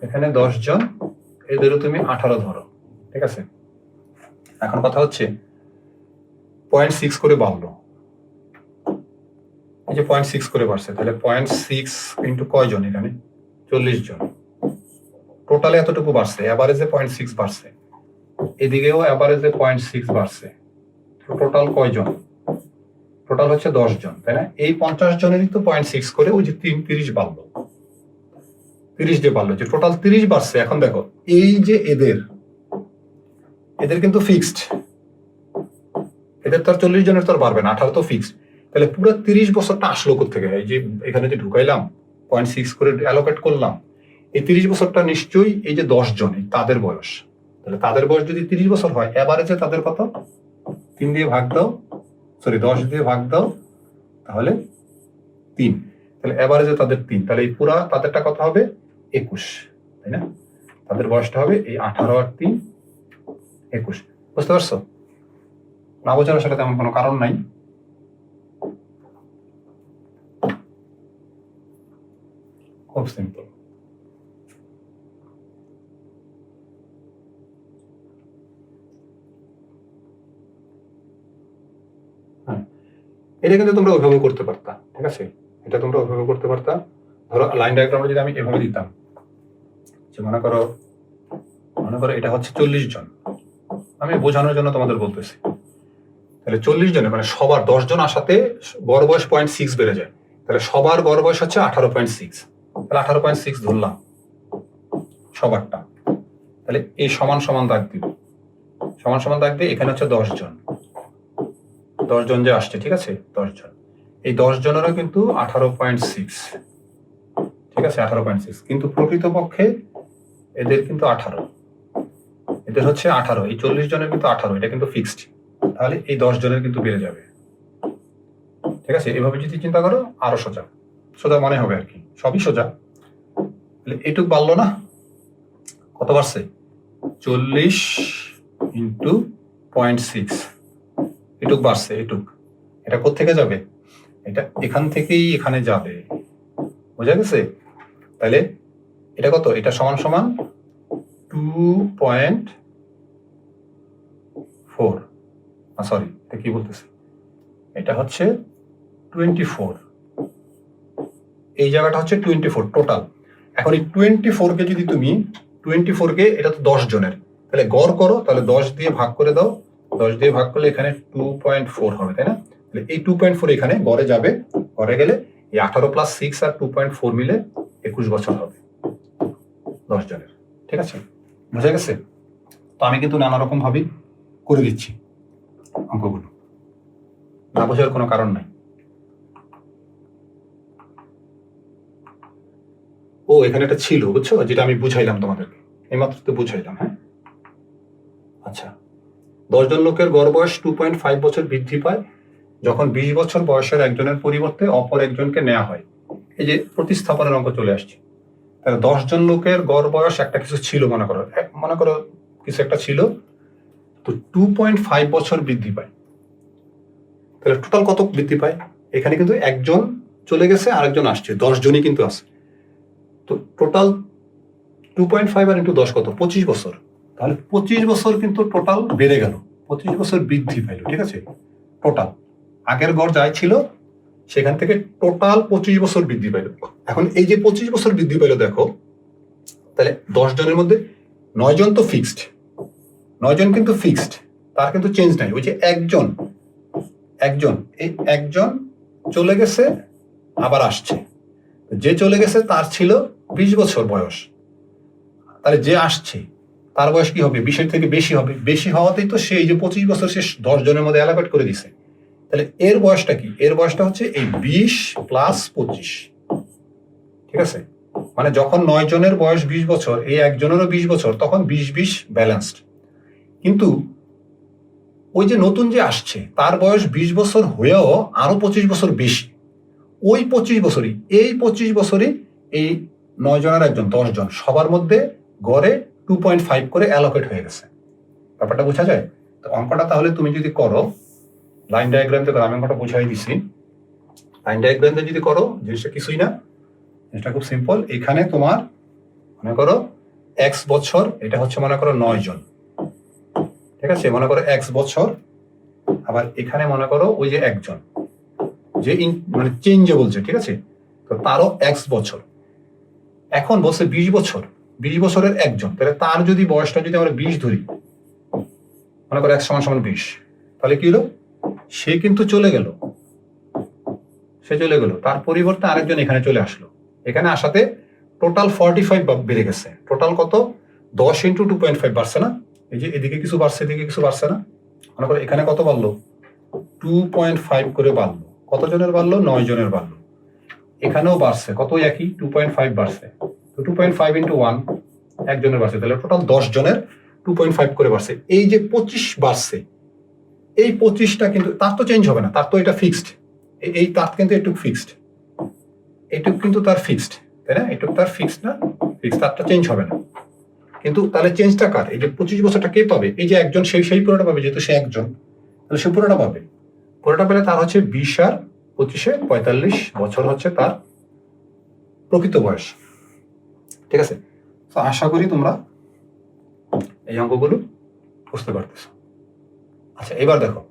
এখানে 10 জন, এদেরও তুমি 18 ধরো। ঠিক আছে, এখন কথা হচ্ছে 0.6 করে বাড়লো, এই যে 0.6 করে বাড়ছে, তাহলে 0.6 ইন্টু কয়জন? এখানে 40 জন, টোটালে এতটুকু বাড়ছে, এভারেজে 0.6 বাড়ছে, এদিকেও এভারেজে 0.6 বাড়ছে। টোটাল কয়জন? টোটাল হচ্ছে 10 জন, তাই না? এই 50 জনেরই তো 0.6 করে ওই যে 30 বাড়লো, 30 যে বাড়লো, যে টোটাল 30 বাড়ছে। এখন দেখো, এই যে এদের কিন্তু ফিক্সড, এদের তো আর 40 জনের তো আর বাড়বে না, 18 তো ফিক্সড। তাহলে পুরো 30 বছরটা আসলো কোথেকে? এই যে এখানে যে ঢুকাইলাম, 0.6 করে অ্যালোকেট করলাম, এই 30 বছরটা নিশ্চয়ই এই যে 10 জন, তাদের বয়স। তাহলে তাদের বয়স যদি 30 বছর হয়, এভারেজে তাদের কত? 3 দিয়ে ভাগ দাও, সরি 10 দিয়ে ভাগ দাও, তাহলে 3, তাহলে এভারেজে তাদের 3, তাহলে এই পুরা তাদেরটা কত হবে? 21, তাই না? তাদের বয়সটা হবে এই 18 আর 3, 21। বুঝতে পারছো? না বোঝার আসলে তেমন কোনো কারণ নাই, খুব সিম্পল। হ্যাঁ, এটা কিন্তু তোমরা ওইভাবে করতে পারতা। ঠিক আছে, এটা তোমরা ওইভাবে করতে পারতা। ধরো লাইন ডায়াগ্রামটা যদি আমি এভাবে দিতাম, যে মনে করো এটা হচ্ছে 40 জন, আমি বোঝানোর জন্য তোমাদের বলতেছি। তাহলে 40 জনের মানে সবার 10 জন আসাতে গড় বয়স 0.6 বেড়ে যায়। তাহলে সবার গড় বয়স হচ্ছে 18.6, তাহলে 18.6 ধরলাম সবারটা। তাহলে এই সমান সমান দাগ দিব, সমান সমান দাগ দিয়ে এখানে হচ্ছে 10 জন, 10 জন যে আসছে, ঠিক আছে, 10 জন, এই 10 জনেরও কিন্তু 18.6, ঠিক আছে, 18.6, কিন্তু প্রকৃতপক্ষে এদের কিন্তু 18, এদের হচ্ছে 18, এই 40 জনের কিন্তু 18, এটা কিন্তু ফিক্সড। তাহলে এই 10 জনের কিন্তু বেড়ে যাবে। ঠিক আছে, এভাবে যদি চিন্তা করো আরো সোজা সোজা মনে হবে আর কি, সবই সোজা। তাহলে এটুক বাড়লো না, কত বাড়ছে? 40 ইন্টু 0.6, এটুক বাড়ছে, এটুক। এটা কোত্থেকে যাবে? এটা এখান থেকেই এখানে যাবে, বোঝা গেছে? তাহলে এটা কত? এটা সমান সমান 2.4, সরি এটা কি বলতেছি, এটা হচ্ছে 24, এই জায়গাটা হচ্ছে 24 টোটাল। এখন এই 24 কে যদি তুমি 24 কে, এটা তো 10 জনের, তাহলে গড় করো, তাহলে 10 দিয়ে ভাগ করে দাও, 10 দিয়ে ভাগ করলে এখানে 2.4 হবে, তাই না? তাহলে এই 2.4 এখানে গড়ে যাবে, গড়ে গেলে এই 18 + 6 আর 2.4 মিলে 21 বছর হবে 10 জনের। ঠিক আছে, বোঝা গেছে? তো আমি কিন্তু নানা রকম ভাবে করে দিচ্ছি অঙ্কগুলো, না বোঝার কোনো কারণ নাই। ও এখানে একটা ছিল, বুঝছো, যেটা আমি বুঝাইলাম তোমাদেরকে, এইমাত্র তো বুঝাইলাম। হ্যাঁ, আচ্ছা, 10 জন লোকের গড় বয়স 2.5 বছর বৃদ্ধি পায় যখন 20 বছর বয়সের একজনের পরিবর্তে অপর একজনকে নেওয়া হয়। এই যে প্রতিস্থাপনের অঙ্ক চলে আসছে। তাহলে 10 জন লোকের গড় বয়স একটা কিছু ছিল, মনে করো কিছু একটা ছিল, তো 2.5 বছর বৃদ্ধি পায়। তাহলে টোটাল কত বৃদ্ধি পায়? এখানে কিন্তু একজন চলে গেছে, আরেকজন আসছে, 10 জনই কিন্তু আছে। তো টোটাল 2.5 আর ইন্টু 10 কত? 25 বছর। তাহলে 25 বছর কিন্তু টোটাল বেড়ে গেল, 25 বছর বৃদ্ধি পাইল। ঠিক আছে, টোটাল আগের গড় যাই ছিল সেখান থেকে টোটাল 25 বছর বৃদ্ধি পাইল। এখন এই যে 25 বছর বৃদ্ধি পাইল, দেখো তাহলে 10 জনের মধ্যে 9 জন তো ফিক্সড, 9 জন কিন্তু ফিক্সড, তার কিন্তু চেঞ্জ নাই। ওই যে একজন এই একজন চলে গেছে, আবার আসছে। যে চলে গেছে তার ছিল 20 বছর বয়স, তাহলে যে আসছে তার বয়স কি হবে? 20-এর থেকে বেশি হবে। বেশি হওয়াতেই তো সেই যে 25 বছর সে 10 জনের মধ্যে অ্যালোকেট করে দিছে। তাহলে এর বয়সটা কি? এর বয়সটা হচ্ছে এই 20 + 25। ঠিক আছে, মানে যখন 9 জনের বয়স 20 বছর, এই একজনেরও 20 বছর, তখন 20-20 ব্যালেন্সড। কিন্তু ওই যে নতুন যে আসছে তার বয়স 20 বছর হয়েও আরো 25 বছর বেশি, ওই 25 বছরই, এই 25 বছরই এই 9 জনের একজন 10 জন সবার মধ্যে গড়ে 2.5 করে অ্যালোকেট হয়ে গেছে। ব্যাপারটা বোঝা যায়? তো অঙ্কটা তাহলে তুমি যদি করো লাইন ডায়াগ্রাম থেকে, আমি অঙ্কটা বুঝাই দিছি, লাইন ডায়াগ্রাম যদি করো জিনিসটা কিছুই না, জিনিসটা খুব সিম্পল। এখানে তোমার মনে করো x বছর, এটা হচ্ছে মনে করো 9 জন। ঠিক আছে, মনে করো x বছর, আবার এখানে মনে করো ওই যে একজন যে মানে চেঞ্জে বলছে। ঠিক আছে, তো তারও x বছর। এখন বলছে 20 বছর, 20 বছরের একজন, তাহলে তার যদি বয়সটা যদি আমরা 20 ধরি, মনে করো x = 20, তাহলে কি হলো? সে কিন্তু চলে গেল, সে চলে গেল, তার পরিবর্তে আরেকজন এখানে চলে আসলো। এখানে আসাতে টোটাল 45 বেড়ে গেছে। টোটাল কত? 10 × 2.5 বাড়ছে না? এই যে এদিকে কিছু বাড়ছে, এদিকে কিছু বাড়ছে না? মনে করো এখানে কত বাড়লো? 2.5 করে বাড়লো। কত জনের বাড়লো? 9 জনের বাড়লো। এখানেও বাড়ছে কত? একই 2.5 বাড়ছে। তো 2.5 × 1 একজনের বাড়ছে, তাহলে টোটাল 10 জনের 2.5 করে বাড়ছে। এই যে 25 বাড়ছে, এই 25টা কিন্তু তার তো চেঞ্জ হবে না, তার তো এটা ফিক্সড। এই তার কিন্তু এটুক ফিক্সড, এটুক কিন্তু তার ফিক্সড, তাই না? এটুক তার ফিক্সড না? ফিক্সড, তারটা চেঞ্জ হবে না। কিন্তু তাহলে চেঞ্জটা কার? এই যে 25 বছরটা কে পাবে? এই যে একজন, সেই পুরোটা পাবে, যেহেতু সে একজন, তাহলে সে পুরোটা পাবে। পুরোটা পেলে তার হচ্ছে 20 আর 25-এ 45 বছর হচ্ছে তার প্রকৃত বয়স। ঠিক আছে, তো আশা করি তোমরা এই অঙ্কগুলো বুঝতে পারতেছো। আচ্ছা, এবার দেখো,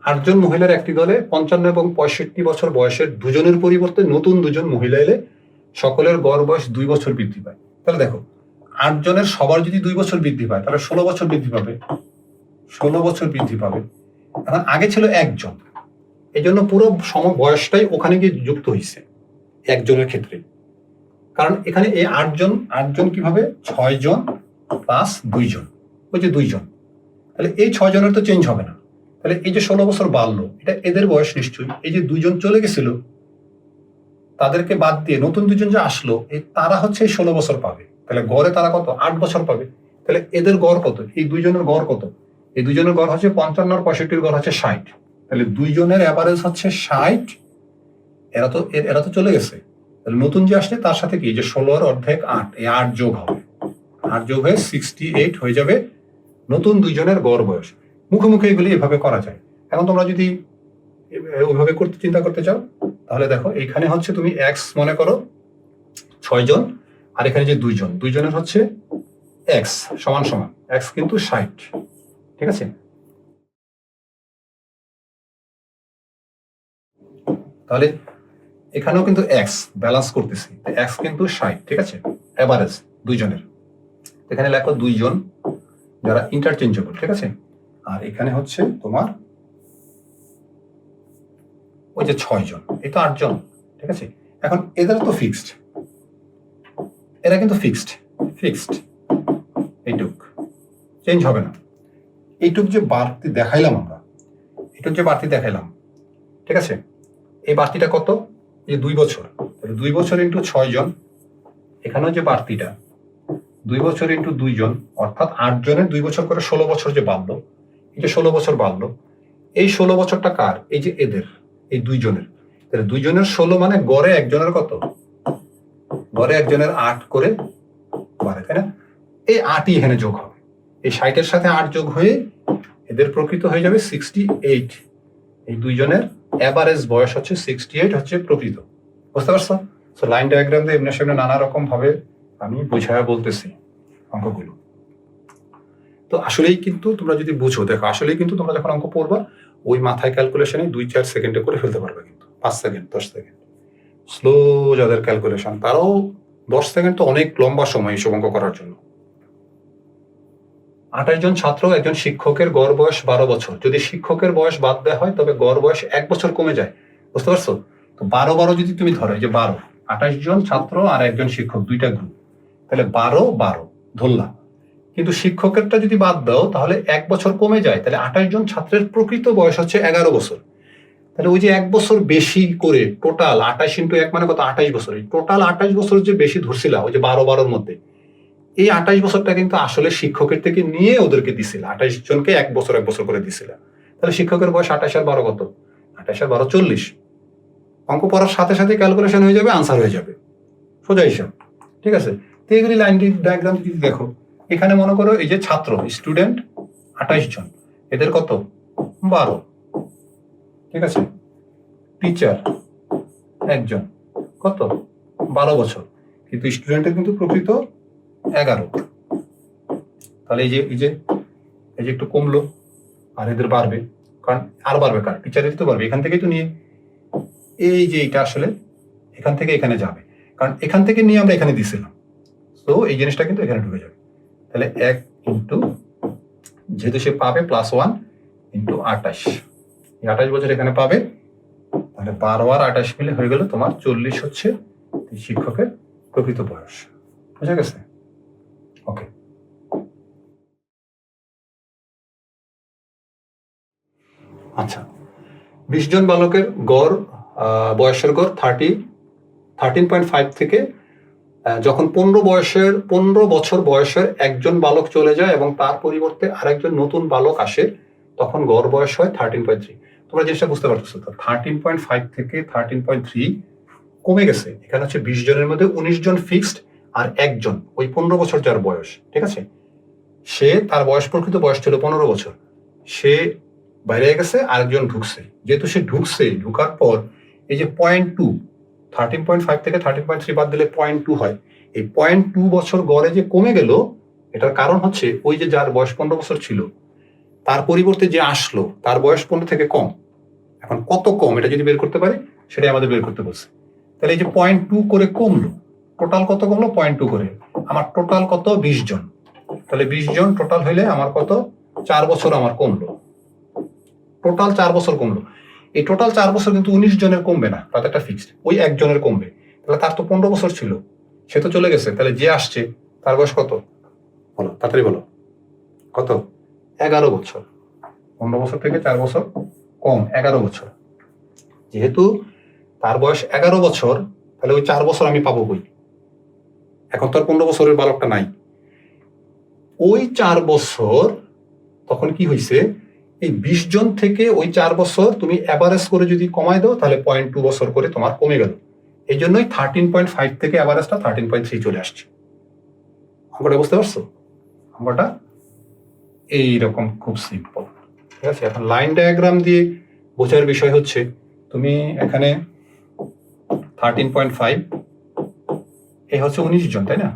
8 জন মহিলার একটি দলে 55 এবং 65 বছর বয়সের দুজনের পরিবর্তে নতুন 2 জন মহিলা এলে সকলের গড় বয়স 2 বছর বৃদ্ধি পায়। তাহলে দেখো, 8 জনের সবার যদি 2 বছর বৃদ্ধি পায়, তাহলে 16 বছর বৃদ্ধি পাবে, 16 বছর বৃদ্ধি পাবে। এখন আগে ছিল একজন, এই জন্য পুরো বয়সটাই ওখানে গিয়ে যুক্ত হয়েছে একজনের ক্ষেত্রে। কারণ এখানে এই 8 জন কিভাবে? 6 জন + 2 জন, ওই যে 2 জন, তাহলে এই 6 জনের তো চেঞ্জ হবে না। তাহলে এই যে 16 বছর বাড়লো, এটা এদের বয়স নিশ্চয়ই। এই যে 2 জন চলে গেছিল, তাদেরকে বাদ দিয়ে নতুন 2 জন যে আসলো, এই তারা হচ্ছে 16 বছর পাবে। তাহলে গড়ে তারা কত? 8 বছর পাবে। তাহলে এদের গড় কত? এই 2 জনের গড় কত? এই 2 জনের গড় হচ্ছে 55 আর 65-এর গড় হচ্ছে 60। তাহলে 2 জনের অ্যাভারেজ হচ্ছে 60। এরা তো চলে গেছে, তাহলে নতুন যে আসছে তার সাথে কি যে 16 আর অর্ধেক 8, এই 8 যোগ হবে, 8 যোগ হয়ে 68 হয়ে যাবে নতুন 2 জনের গড় বয়স। মুখে মুখে এগুলি এভাবে করা যায়। এখন তোমরা যদি ওইভাবে চিন্তা করতে চাও, তাহলে দেখো এখানে হচ্ছে তুমি x মনে করো 6 জন, আর এখানে যে 2 জন, 2 জনের হচ্ছে x সমান x কিন্তু 60। ঠিক আছে, তাহলে এখানেও কিন্তু x ব্যালেন্স করতেছি, x কিন্তু 60। ঠিক আছে, এভারেজ 2 জনের। এখানে লেখো 2 জন যারা ইন্টারচেঞ্জেবল, ঠিক আছে। আর এখানে হচ্ছে তোমার ওই যে 6 জন, এই তো 8 জন, ঠিক আছে। এখন এদের তো ফিক্সড, এরা কিন্তু ফিক্সড এইটুক চেঞ্জ হবে না। এইটুক যে বাড়তি দেখাইলাম আমরা, ঠিক আছে, এই বাড়তিটা কত, এই 2 বছর, তাহলে 2 বছর ইন্টু 6 জন, এখানেও যে বাড়তিটা 2 বছর ইন্টু 2 জন, অর্থাৎ 8 জনের 2 বছর করে 16 বছর যে বাড়লো, এই যে 16 বছর বাড়লো, এই 16 বছরটা কার, এই যে এদের, এই 2 জনের, তাহলে 2 জনের 16 মানে গড়ে একজনের কত, গড়ে একজনের 8 করে বাড়ে, তাই না। এই 8ই এখানে যোগ হবে, এই 60-এর সাথে 8 যোগ হয়ে এদের প্রকৃত হয়ে যাবে 68। এই 2 জনের এভারেজ বয়স হচ্ছে 68 হচ্ছে প্রকৃত, বুঝতে পারছো। সো লাইন ডায়াগ্রাম দিয়ে এমনি সামনে নানা রকম ভাবে আমি বোঝায়া বলতেছি অঙ্কগুলো। তো আসলেই কিন্তু তোমরা যদি বুঝো, দেখো আসলেই কিন্তু তোমরা যখন অঙ্ক পড়বা ওই মাথায় ক্যালকুলেশনে 2-4 সেকেন্ডে করে ফেলতে পারবে, কিন্তু 5 সেকেন্ড 10 সেকেন্ড। স্লো যাদের ক্যালকুলেশন তারাও 10 সেকেন্ড তো অনেক লম্বা সময় এইসব অঙ্ক করার জন্য। 28 জন ছাত্র, একজন শিক্ষকের গড় বয়স 12 বছর। যদি শিক্ষকের বয়স বাদ দেওয়া হয় তবে গড় বয়স 1 বছর কমে যায়, বুঝতে পারছো। তো 12 যদি তুমি ধরো, এই যে 12, 28 জন ছাত্র আর একজন শিক্ষক, দুইটা গ্রুপ, তাহলে 12 ধরলাম। কিন্তু শিক্ষকেরটা যদি বাদ দাও তাহলে 1 বছর কমে যায়, তাহলে 28 জন ছাত্রের প্রকৃত বয়স হচ্ছে 11 বছর। তাহলে ওই যে 1 বছর বেশি করে টোটাল 28 ইন্টু 1 মানে কত, 28 বছর। এই টোটাল 28 বছর যে বেশি ধরছিলাম ওই যে 12 মধ্যে, এই 28 বছরটা কিন্তু আসলে শিক্ষকের থেকে নিয়ে ওদেরকে দিছিল, 28 জনকে 1 বছর করে দিছিল। তাহলে শিক্ষকের বয়স 28 আর 12 কত, 28 আর 12 40। অঙ্ক পড়ার সাথে সাথে ক্যালকুলেশন হয়ে যাবে, আনসার হয়ে যাবে, সোজা হিসাব, ঠিক আছে। তো এইগুলি লাইন ডায়াগ্রাম যদি দেখো, এখানে মনে করো এই যে ছাত্র স্টুডেন্ট 28 জন, এদের কত 12, ঠিক আছে। টিচার একজন, কত 12 বছর, কিন্তু স্টুডেন্টের কিন্তু প্রকৃত 11। তাহলে এই যে একটু কমলো, আর এদের বাড়বে, কারণ আর বাড়বে কার, টিচারের তো বাড়বে, এখান থেকেই তো নিয়ে এই যে এটা আসলে এখান থেকে এখানে যাবে, কারণ এখান থেকে নিয়ে আমরা এখানে দিছিলাম, তো এই জিনিসটা কিন্তু এখানে ঢুকে যাবে। তাহলে 1 ইন্টু, যেহেতু সে পাবে +1 ইন্টু 28, এই 28 বছর এখানে পাবে, তাহলে 12 আর 28 মিলে হয়ে গেল তোমার 40 হচ্ছে শিক্ষকের প্রকৃত বয়স, বুঝা গেছে। ওকে, আচ্ছা। 20 জন বালকের গড় বয়সের গড় 13.5 থেকে যখন 15 বছর বয়সের একজন বালক চলে যায় এবং তার পরিবর্তে আরেকজন নতুন বালক আসে, তখন গড় বয়স হয় 13.3। তোমরা জিনিসটা বুঝতে পারছো তো, 13.5 থেকে 13.3 কমে গেছে। এখানে হচ্ছে 20 জনের মধ্যে 19 জন ফিক্সড আর একজন ওই 15 বছর যার বয়স, ঠিক আছে, সে তার বয়স প্রকৃত বয়স ছিল 15 বছর, সে বাইরে গেছে, আরেকজন ঢুকছে। যেহেতু সে ঢুকছে, ঢুকার পর এই যে 0.2, 13.5 থেকে 13.3 বাদ দিলে 0.2 হয়। এই 0.2 বছর গড়ে যে কমে গেল, এটার কারণ হচ্ছে ওই যে যার বয়স 15 বছর ছিল তার পরিবর্তে যে আসলো তার বয়স 15 থেকে কম। এখন কত কম এটা যদি বের করতে পারি সেটাই আমাদের বের করতে বলছে। তাহলে এই যে 0.2 করে কমলো, টোটাল কত কমলো 0.2 করে, আমার টোটাল কত 20 জন, তাহলে 20 জন টোটাল হইলে আমার কত 4 বছর আমার কমলো, টোটাল 4 বছর কমলো। এই টোটাল 4 বছর কিন্তু 19 জনের কমবে না, তাতে একটা ফিক্সড, ওই একজনের কমবে। তাহলে তার তো 15 বছর ছিল, সে তো চলে গেছে, তাহলে যে আসছে তার বয়স কত, বলো তাড়াতাড়ি বলো, কত 11 বছর। 15 বছর থেকে 4 বছর কম 11 বছর। যেহেতু তার বয়স 11 বছর, তাহলে ওই 4 বছর আমি পাবো কই, এখন তো আর 15 বছরের বালকটা নাই। ওই 4 বছর তখন কি হয়েছে, এই 20 জন থেকে ওই 4 বছর তুমি অ্যাভারেজ করে যদি কমায় দাও তাহলে 0.2 বছর করে তোমার কমে গেল। এই জন্যই 13.5 থেকে অ্যাভারেজটা 13.3 চলে আসছে। অঙ্কটা বুঝতে পারছো? অঙ্কটা এইরকম খুব সিম্পল, ঠিক আছে। এখন লাইন ডায়াগ্রাম দিয়ে বোঝার বিষয় হচ্ছে, তুমি এখানে 13.5, এই হচ্ছে 19 জন, তাই না,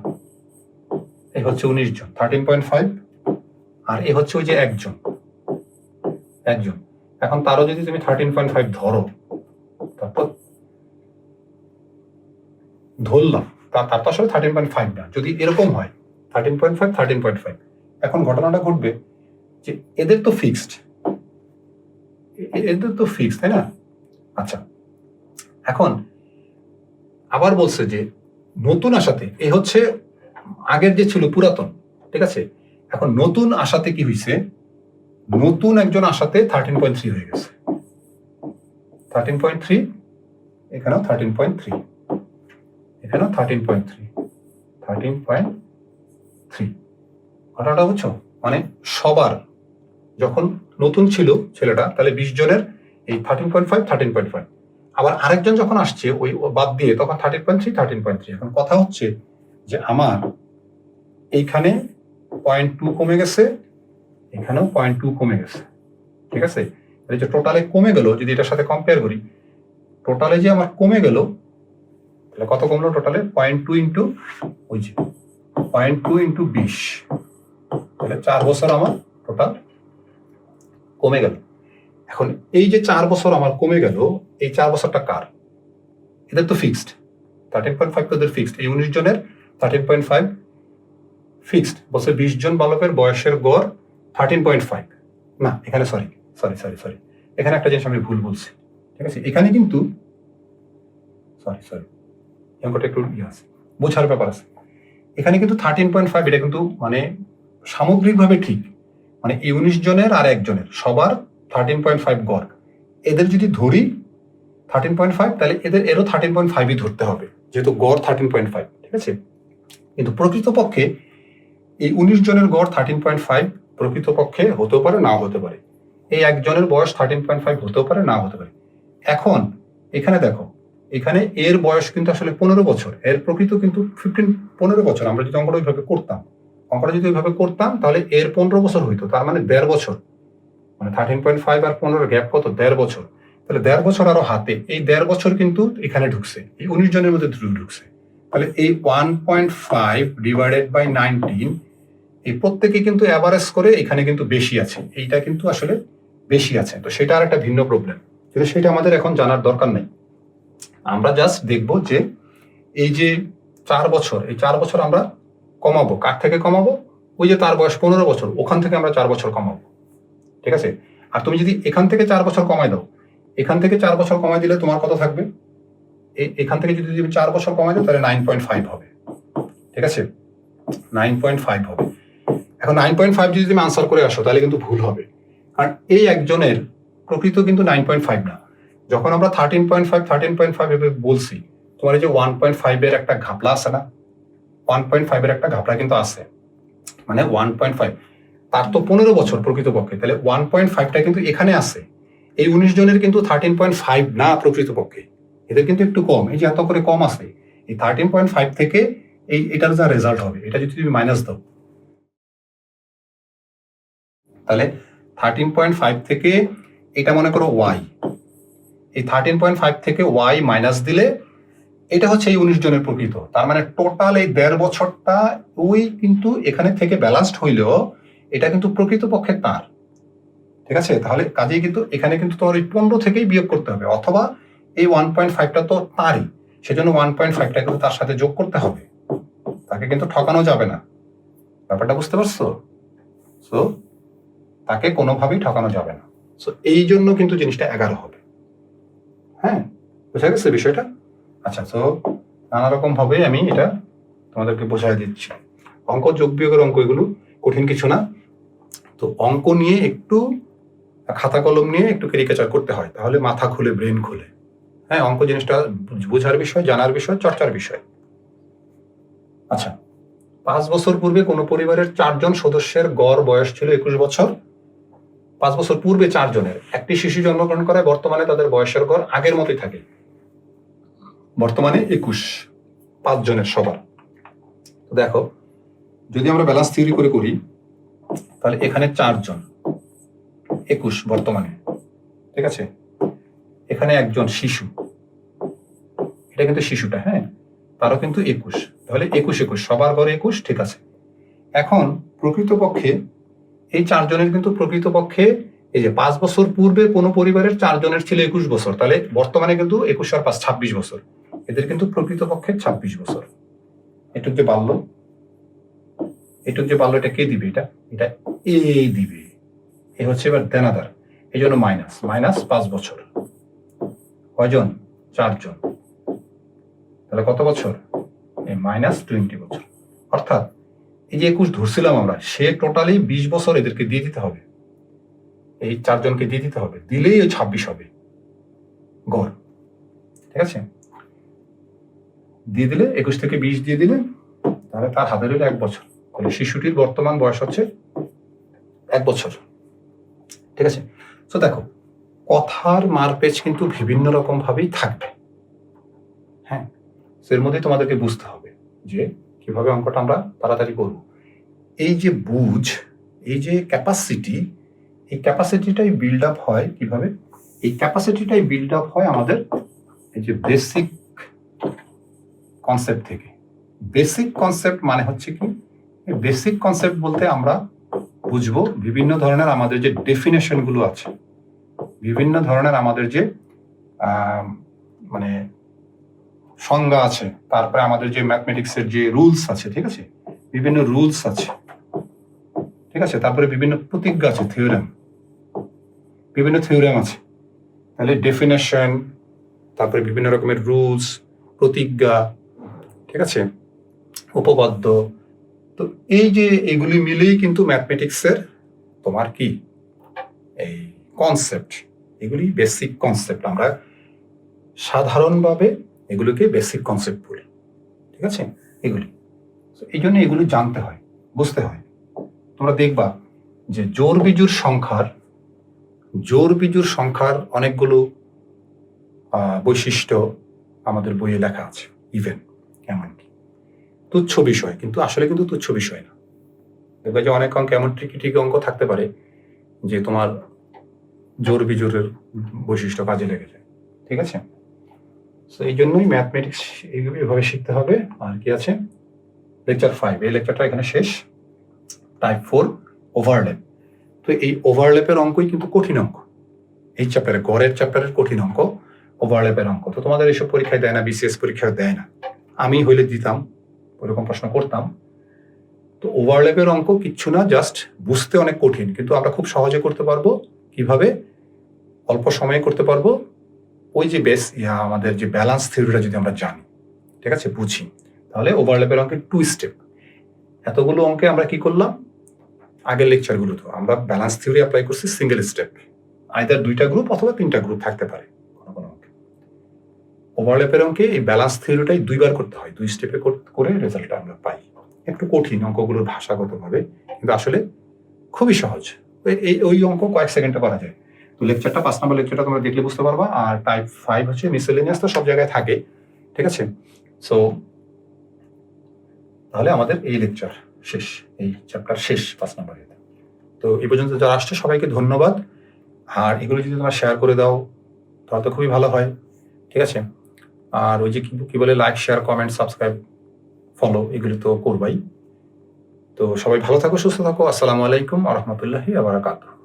এই হচ্ছে 19 জন 13.5, আর এ হচ্ছে ওই যে একজন। এখন তারও যদি তুমি 13.5 ধরো, তারপর ধরলাম তার তো আসলে 13.5 না, যদি এরকম হয় 13.5, এখন ঘটনাটা ঘটবে যে এদের তো ফিক্সড, তাই না? আচ্ছা, এখন আবার বলছে যে নতুন আশাতে, এই হচ্ছে আগের যে ছিল পুরাতন, ঠিক আছে? এখন নতুন আশাতে কি হয়েছে, নতুন একজন আশাতে 13.3 হয়ে গেছে, 13.3, এখানেও 13.3, এখানেও 13.3। ঘটনাটা বুঝছো? মানে সবার যখন নতুন ছিল ছেলেটা, তাহলে 20 জনের এই 13.5, আবার আরেকজন যখন আসছে ওই বাদ দিয়ে, তখন 13.3। এখন কথা হচ্ছে যে আমার এইখানে 0.2 কমে গেছে, এখানেও 0.2 কমে গেছে, ঠিক আছে? এই যে টোটালে কমে গেল, যদি এটার সাথে কম্পেয়ার করি, টোটালে যে আমার কমে গেল, তাহলে কত কমলো টোটালে? 0.2 ইন্টু ওই যে 0.2 ইন্টু 20, তাহলে 4 বছর আমার টোটাল কমে গেল। এখন এই যে 4 বছর আমার কমে গেল, এই 4 বছরটা কার? এদের তো ফিক্সড, 13.5 তো এদের ফিক্সড। এই 19 জনের 13.5 ফিক্সড। বলছে 20 জন বালকের বয়সের গড় 13.5। না, এখানে সরি, এখানে একটা জিনিস আমি ভুল বলছি, ঠিক আছে? এখানে কিন্তু সরি অঙ্কটা একটু আছে, বোঝার ব্যাপার আছে। এখানে কিন্তু 13.5, এটা কিন্তু মানে সামগ্রিকভাবে ঠিক, মানে এই 19 জনের আর একজনের সবার 13.5 গড়। এদের যদি ধরি 13.5, তাহলে এরও 13.5ই ধরতে হবে, যেহেতু গড় 13.5, ঠিক আছে? কিন্তু প্রকৃতপক্ষে এই 19 জনের গড় 13.5 প্রকৃতপক্ষে হতেও পারে, নাও হতে পারে। এই একজনের বয়স 13.5 হতেও পারে, নাও হতে পারে। এখন এখানে দেখো, এখানে এর বয়স কিন্তু আসলে 15 বছর, এর প্রকৃত কিন্তু 15 বছর। আমরা যদি অঙ্কটা ওইভাবে করতাম, তাহলে এর 15 বছর হইতো, তার মানে 1.5 বছর, মানে 13.5 আর 15 গ্যাপ কত? 1.5 বছর। তাহলে 1.5 বছর আরো হাতে, এই 1.5 বছর কিন্তু এখানে ঢুকছে, এই 19 জনের মধ্যে ঢুকছে। তাহলে এই 1.5 ডিভাইডেড বাই 19, এই প্রত্যেকে কিন্তু অ্যাভারেজ করে এখানে কিন্তু বেশি আছে, এইটা কিন্তু আসলে বেশি আছে। তো সেটা আর একটা ভিন্ন প্রবলেম, কিন্তু সেটা আমাদের এখন জানার দরকার নেই। আমরা জাস্ট দেখব যে এই যে 4 বছর, এই 4 বছর আমরা কমাবো, কার থেকে কমাবো? ওই যে তার বয়স 15 বছর, ওখান থেকে আমরা 4 বছর কমাবো, ঠিক আছে? আর তুমি যদি এখান থেকে 4 বছর কমাই দাও, এখান থেকে 4 বছর কমাই দিলে তোমার কত থাকবে? এখান থেকে যদি তুমি 4 বছর কমাই দাও, তাহলে 9.5 হবে, ঠিক আছে? 9.5 হবে। এখন 9.5 যদি তুমি আনসার করে আসো, তাহলে কিন্তু ভুল হবে, কারণ এই একজনের প্রকৃত কিন্তু 9.5 না। যখন আমরা 13.5 এভাবে বলছি, তোমার এই যে 1.5 এর একটা ঘাপলা আছে না, 1.5 এর একটা ঘাপলা কিন্তু আছে, মানে 1.5 তার তো 15 বছর প্রকৃতপক্ষে, তাহলে 1.5টা কিন্তু এখানে আছে। এই 19 জনের কিন্তু 13.5 না প্রকৃতপক্ষে, এদের কিন্তু একটু কম, এই যে এত করে কম আছে। এই 13.5 থেকে এটার যা রেজাল্ট হবে, এটা যদি তুমি মাইনাস দাও, তাহলে 13.5 থেকে এটা মনে করো ওয়াই, এই 13.5 থেকে ওয়াই মাইনাস দিলে এটা হচ্ছে এই 19 জনের প্রকৃত। তার মানে টোটাল এই 1.5 বছরটা ওই কিন্তু এখানে থেকে ব্যালান্সড হইলেও এটা কিন্তু প্রকৃতপক্ষে তার, ঠিক আছে? তাহলে কাজেই কিন্তু এখানে কিন্তু তোমার ওই 15 থেকেই বিয়োগ করতে হবে, অথবা এই 1.5টা তো তারই, সেজন্য 1.5টা কিন্তু তার সাথে যোগ করতে হবে, তাকে কিন্তু ঠকানো যাবে না। ব্যাপারটা বুঝতে পারছো? সো তাকে কোনোভাবেই ঠকানো যাবে না। সো এই জন্য কিন্তু জিনিসটা 11 হবে। হ্যাঁ, বুঝা গেছে বিষয়টা? আচ্ছা, তো নানা রকম ভাবে আমি এটা তোমাদেরকে বোঝাই দিচ্ছি। অঙ্ক, যোগ বিয়োগের অঙ্ক, এগুলো কঠিন কিছু না। তো অঙ্ক নিয়ে একটু খাতা কলম নিয়ে একটু ক্যারিকেচার করতে হয়, তাহলে মাথা খুলে, ব্রেন খুলে। হ্যাঁ, অঙ্ক জিনিসটা বোঝার বিষয়, জানার বিষয়, চর্চার বিষয়। আচ্ছা, 5 বছর পূর্বে কোনো পরিবারের 4 জন সদস্যের গড় বয়স ছিল 21 বছর। 5 বছর পূর্বে 4 জনের একটি শিশু জন্মগ্রহণ করে, বর্তমানে তাদের বয়সের গড় আগের মতোই থাকে, বর্তমানে 21, 5 জনের সবার। তো দেখো, যদি আমরা ব্যালেন্স থিওরি করে করি, তাহলে এখানে 4 জন, 21 বর্তমানে, ঠিক আছে? এখানে একজন শিশু, এটা কিন্তু শিশুটা, হ্যাঁ, তারও কিন্তু 21, তাহলে 21 সবার গড়ে 21, ঠিক আছে? এখন প্রকৃতপক্ষে এই 4 জনের কিন্তু প্রকৃতপক্ষে এই যে 5 বছর পূর্বে কোনো পরিবারের 4 জনের ছিল 21 বছর, তাহলে বর্তমানে কিন্তু 21 আর 5 26 বছর, এদের কিন্তু প্রকৃতপক্ষে 26 বছর। একটু যে বাড়লো, এটুক যে পারলো এটা কে দিবে, এটা এটা এ দিবে। এ হচ্ছে এবার দেনাদার, এই জন্য মাইনাস, মাইনাস 5 বছর। কয়জন? 4 জন। তাহলে কত বছর? এই মাইনাস 20 বছর। অর্থাৎ এই যে 21 ধরছিলাম আমরা, সে টোটালি 20 বছর এদেরকে দিয়ে দিতে হবে, এই 4 জনকে দিয়ে দিতে হবে, দিলেই ওই 26 হবে গড়। ঠিক আছে, দিয়ে দিলে 21 থেকে 20 দিয়ে দিলে তাহলে তার হাতে রইল 1 বছর। তাহলে শিশুটির বর্তমান বয়স হচ্ছে 1 বছর। ঠিক আছে, তো দেখো কথার মারপেচ কিন্তু বিভিন্ন রকম ভাবেই থাকবে। হ্যাঁ, এর মধ্যে তোমাদেরকে বুঝতে হবে যে কিভাবে অঙ্কটা আমরা তাড়াতাড়ি করব। এই যে বুঝ, এই যে ক্যাপাসিটি, এই ক্যাপাসিটিটাই বিল্ড আপ হয় কিভাবে? এই ক্যাপাসিটিটাই বিল্ড আপ হয় আমাদের এই যে বেসিক কনসেপ্ট থেকে। বেসিক কনসেপ্ট মানে হচ্ছে কি? বেসিক কনসেপ্ট বলতে আমরা বুঝবো বিভিন্ন ধরনের আমাদের যে ডেফিনেশন গুলো আছে, বিভিন্ন ধরনের আমাদের যে মানে সংজ্ঞা আছে, তারপরে আমাদের যে ম্যাথমেটিক্সের যে রুলস আছে, ঠিক আছে, বিভিন্ন রুলস আছে, ঠিক আছে, তারপরে বিভিন্ন প্রতিজ্ঞা আছে, থিওরেম, বিভিন্ন থিওরেম আছে। তাহলে ডেফিনেশন, তারপরে বিভিন্ন রকমের রুলস, প্রতিজ্ঞা, ঠিক আছে, উপপাদ্য। তো এই যে এগুলি মিলেই কিন্তু ম্যাথমেটিক্সের তোমার কি এই কনসেপ্ট, এগুলি বেসিক কনসেপ্ট। আমরা সাধারণভাবে এগুলোকে বেসিক কনসেপ্ট বলি। ঠিক আছে, এগুলি এই জন্য এগুলো জানতে হয়, বুঝতে হয়। তোমরা দেখবা যে জোড় বিজোড় সংখ্যার অনেকগুলো বৈশিষ্ট্য আমাদের বইয়ে লেখা আছে। ইভেন এমনকি তুচ্ছ বিষয়, কিন্তু আসলে কিন্তু তুচ্ছ বিষয় না। দেখবে যে অনেক অঙ্ক এমন ট্রিকি অঙ্ক থাকতে পারে যে তোমার জোড় বিজোড়ের বৈশিষ্ট্য কাজে লেগে যায়। ঠিক আছে, তো এই জন্যই ম্যাথমেটিক্স এইভাবে শিখতে হবে। আর কি আছে? লেকচার 5, এই লেকচারটা এখানে শেষ। Type 4 overlap. তো এই ওভারল্যাপের অঙ্কই কিন্তু কঠিন অঙ্ক। এই চ্যাপ্টারে, গড়ের চ্যাপ্টারের কঠিন অঙ্ক ওভারল্যাপের অঙ্ক। তো তোমাদের এইসব পরীক্ষায় দেয় না, বিসিএস পরীক্ষায় দেয় না। আমি হইলে দিতাম, ওরকম প্রশ্ন করতাম। তো ওভারল্যাপের অঙ্ক কিচ্ছু না, জাস্ট বুঝতে অনেক কঠিন, কিন্তু আমরা খুব সহজে করতে পারবো। কিভাবে? অল্প সময়ে করতে পারবো। ওই যে আমাদের যে ব্যালেন্স থিওরিটা যদি আমরা জানি, ঠিক আছে, বুঝি, তাহলে ওভারল্যাপের অঙ্কে 2 স্টেপ। এতগুলো অঙ্কে আমরা কি করলাম? আগের লেকচারগুলো তো আমরা ব্যালেন্স থিওরি অ্যাপ্লাই করছি সিঙ্গেল স্টেপ, আইদার 2টা গ্রুপ অথবা 3টা গ্রুপ থাকতে পারে কোনো অঙ্কে। ওভারল্যাপের অঙ্কে এই ব্যালেন্স থিওরিটাই 2বার করতে হয়, 2 স্টেপে করে রেজাল্টটা আমরা পাই। একটু কঠিন অঙ্কগুলোর ভাষাগতভাবে, কিন্তু আসলে খুবই সহজ। ওই অঙ্ক কয়েক সেকেন্ডে করা যায়। তো লেকচারটা 5 নম্বর লেকচারটা তোমরা দেখলে বুঝতে পারবা। আর টাইপ 5 হচ্ছে মিসেলেনিয়াস, তো সব জায়গায় থাকে। ঠিক আছে, সো তাহলে আমাদের এই লেকচার শেষ, এই চ্যাপ্টার শেষ 5 নম্বরে। তো এই পর্যন্ত যারা আসছে সবাইকে ধন্যবাদ। আর এগুলো যদি তোমরা শেয়ার করে দাও তাহলে তো খুবই ভালো হয়। ঠিক আছে, আর ওই যে কি বলে like, share, comment, subscribe, follow, এগুলো তো করবাই। তো সবাই ভালো থাকো, সুস্থ থাকো। আসসালামু আলাইকুম ওয়া রাহমাতুল্লাহি ওয়া বারাকাতুহু।